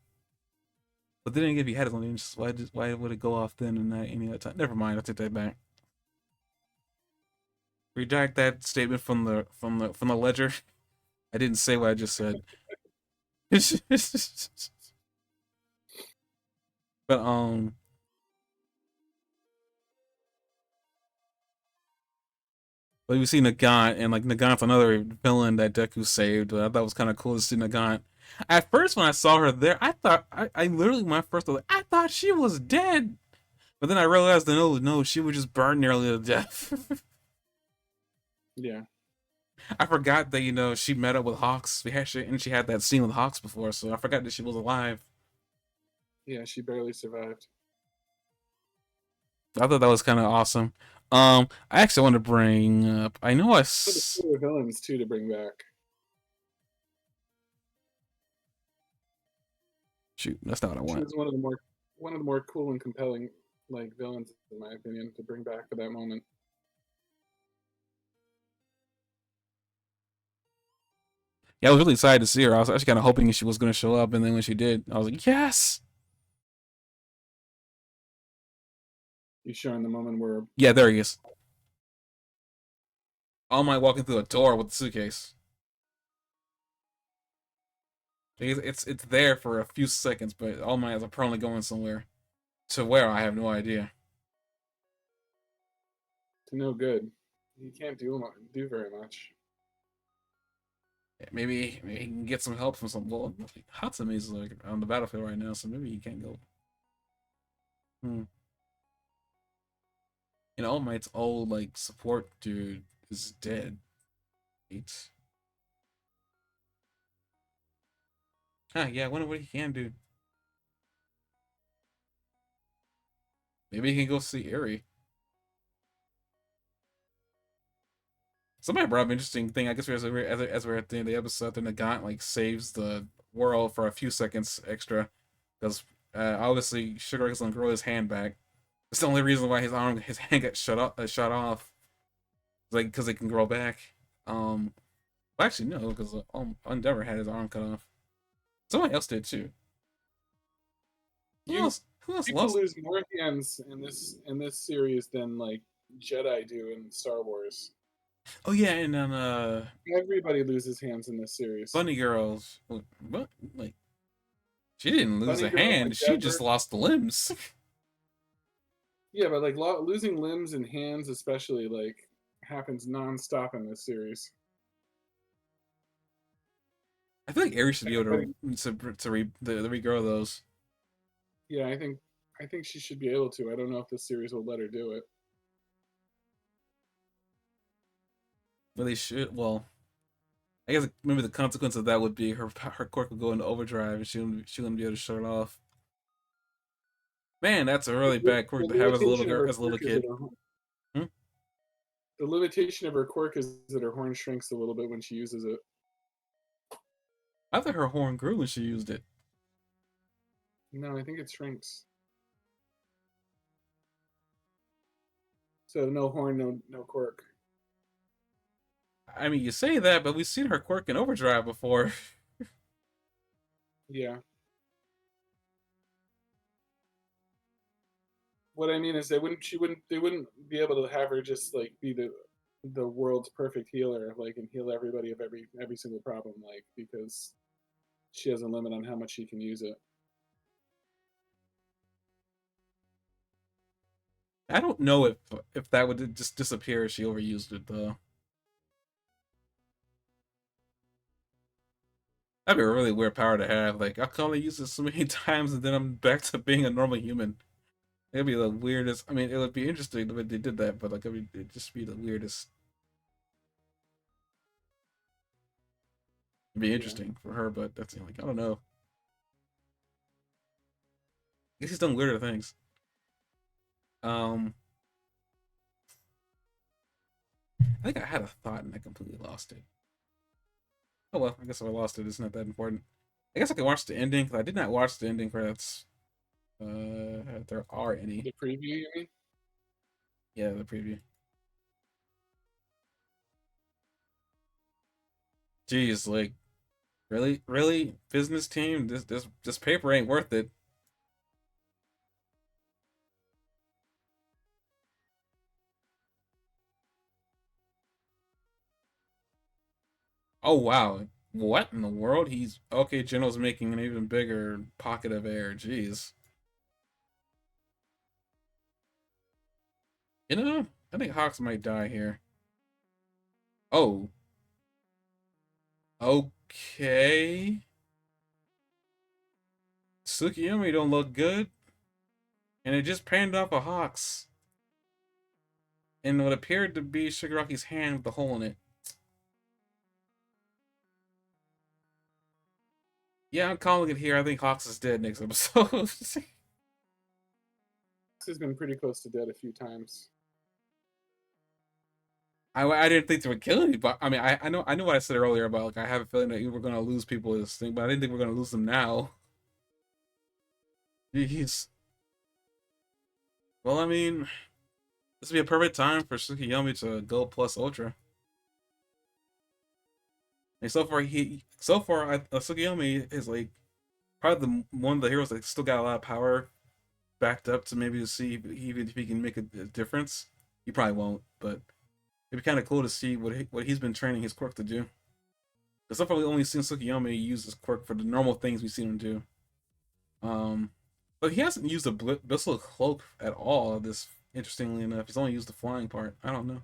But then again, if he had his own danger sense, why would it go off then and not any other time? Never mind. I take that back. Redact that statement from the ledger. I didn't say what I just said. But but we see Nagant, and like Nagant's another villain that Deku saved. I thought it was kind of cool to see Nagant. At first, when I saw her there, I thought I literally my first thought I thought she was dead. But then I realized that no, she would just burn nearly to death.
Yeah,
I forgot that she met up with Hawks. She had that scene with Hawks before, so I forgot that she was alive.
yeah, she barely survived.
I thought that was kind of awesome. I actually want to bring up. I know
One of the cooler villains too to bring back.
shoot. That's not what I
She
want.
was one of the more cool and compelling like villains in my opinion to bring back for that moment.
Yeah, I was really excited to see her. I was actually kind of hoping she was going to show up, and then when she did, I was like, yes.
You showing the moment where
Yeah, there he is. All Might walking through a door with the suitcase. It's there for a few seconds, but All Might is apparently going somewhere. To where I have no idea.
to no good. He can't do very much.
Maybe he can get some help from some. Well, Hatsume's like on the battlefield right now, so maybe he can't go. Hmm. All Might's old like support dude is dead. Right? Yeah, I wonder what he can do. Maybe he can go see Eri. Somebody brought up an interesting thing. I guess as we're at the end of the episode, then the Gaunt like saves the world for a few seconds extra because obviously Sugar Rex gonna grow his hand back. It's the only reason why his hand got shut off, like because it can grow back. Well, actually no, because Endeavor had his arm cut off. Somebody else did too. Who
You
else? Who else
People
lost?
lose more hands in this series than like Jedi do in Star Wars.
Oh yeah, and then
Everybody loses hands in this series.
Bunny Girls. What? Like she didn't lose
Bunny
a
Girl,
hand. She just
Endeavor.
lost the limbs.
Yeah, but like losing limbs and hands, especially, like happens nonstop in this series.
I feel like Aries should be able
Everybody,
to regrow those.
yeah, I think she should be able to. I don't know if this series will let her do it.
But they should. Well, I guess maybe the consequence of that would be her quirk would go into overdrive and she wouldn't be able to shut it off. Man, that's a really bad quirk
The
to have as a little
limitation of
girl,
her
as a little
quirk is that
kid. Hmm?
the limitation of her quirk is that her horn shrinks a little bit when she uses it.
I thought her horn grew when she used it.
No, I think it shrinks. So no horn, no quirk.
I mean, you say that, but we've seen her quirk in overdrive before.
Yeah. What I mean is they wouldn't be able to have her just like be the world's perfect healer, like, and heal everybody of every single problem, like, because she has a limit on how much she can use it.
I don't know if that would just disappear if she overused it though. That'd be a really weird power to have. Like I can only use it so many times, and then I'm back to being a normal human. It'd be the weirdest. I mean, it would be interesting if they did that, but like, I mean, it'd just be the weirdest. It'd be
Yeah.
interesting for her, but that's like I don't know. I guess he's done weirder things. Um, I think I had a thought and I completely lost it. Oh well, I guess if I lost it, it's not that important. I guess I can watch the ending because I did not watch the ending credits. If there are any.
The preview, you mean?
Yeah, the preview. Jeez, like really, business team. This paper ain't worth it. Oh wow, what in the world? He's okay. General's making an even bigger pocket of air. Jeez. I think Hawks might die here. Oh, okay. Tsukiyomi don't look good. And it just panned off a Hawks in what appeared to be Shigaraki's hand with the hole in it. Yeah, I'm calling it here. I think Hawks is dead next episode.
This has been pretty close to dead a few times.
I didn't think they would kill anybody, but I mean, I know what I said earlier about like I have a feeling that we were gonna lose people in this thing, but I didn't think we are gonna lose them now. Jeez. Well, I mean, this would be a perfect time for Tsukiyomi to go plus ultra. And so far, Tsukiyomi is like probably the one of the heroes that still got a lot of power backed up to maybe to see even if he can make a difference. He probably won't, but it'd be kind of cool to see what he's been training his quirk to do. Because so far we've only seen Tsukiyomi use his quirk for the normal things we've seen him do. Um, but he hasn't used a Bissell cloak at all. This interestingly enough, he's only used the flying part. I don't know.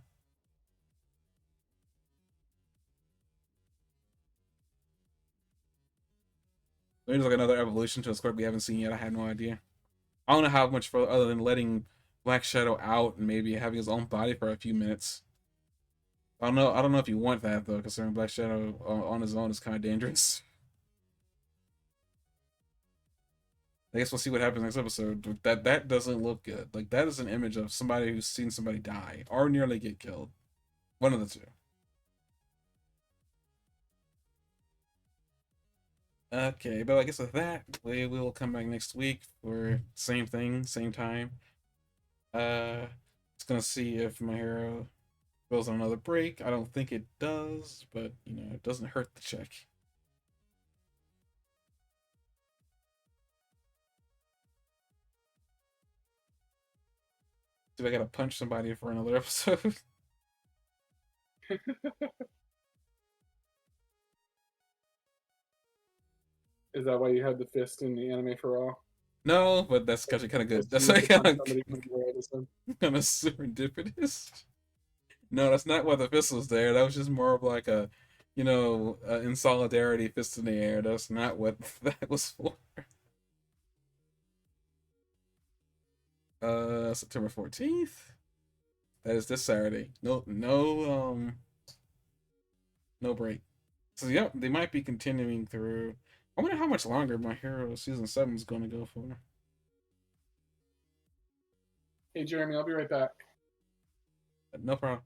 Maybe there's like another evolution to his quirk we haven't seen yet. I had no idea. I don't know how much further other than letting Black Shadow out and maybe having his own body for a few minutes. I don't know. I don't know if you want that though, considering Black Shadow on his own is kind of dangerous. I guess we'll see what happens next episode. That doesn't look good. Like that is an image of somebody who's seen somebody die or nearly get killed. One of the two. Okay, but I guess with that, we will come back next week for same thing, same time. It's gonna see if my hero goes on another break. I don't think it does, but you know, it doesn't hurt to check. Do I gotta punch somebody for another episode?
Is that why you had the fist in the Anime for All?
No, but that's actually kind of good.
Just
That's
use
like
to punch
kind
somebody from the Edison.
of serendipitous. No, that's not why the fist was there. That was just more of like a, you know, in solidarity, fist in the air. That's not what that was for. September 14th. That is this Saturday. No break. So yeah, they might be continuing through. I wonder how much longer My Hero season 7 is going to go for.
Hey, Jeremy, I'll be right back.
No problem.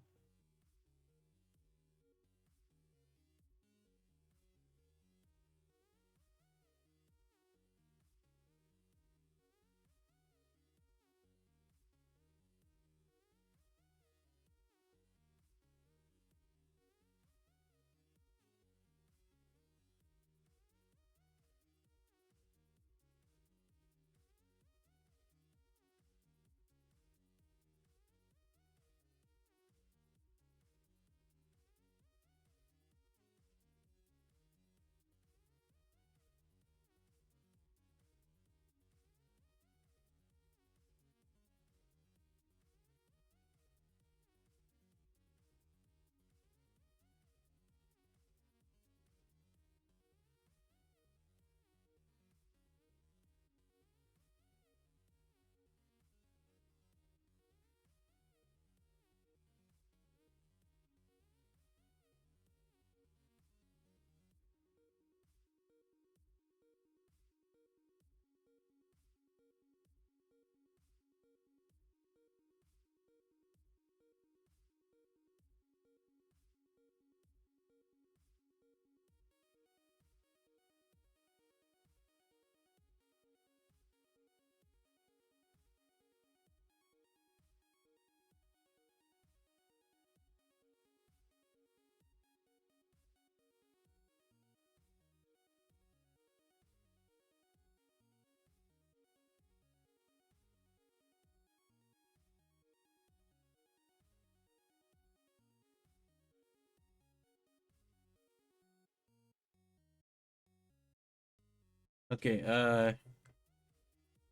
Okay,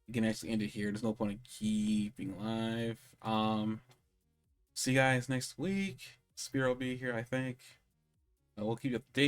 you can actually end it here. There's no point in keeping live. See you guys next week. Spear will be here, I think. We'll keep you up to date.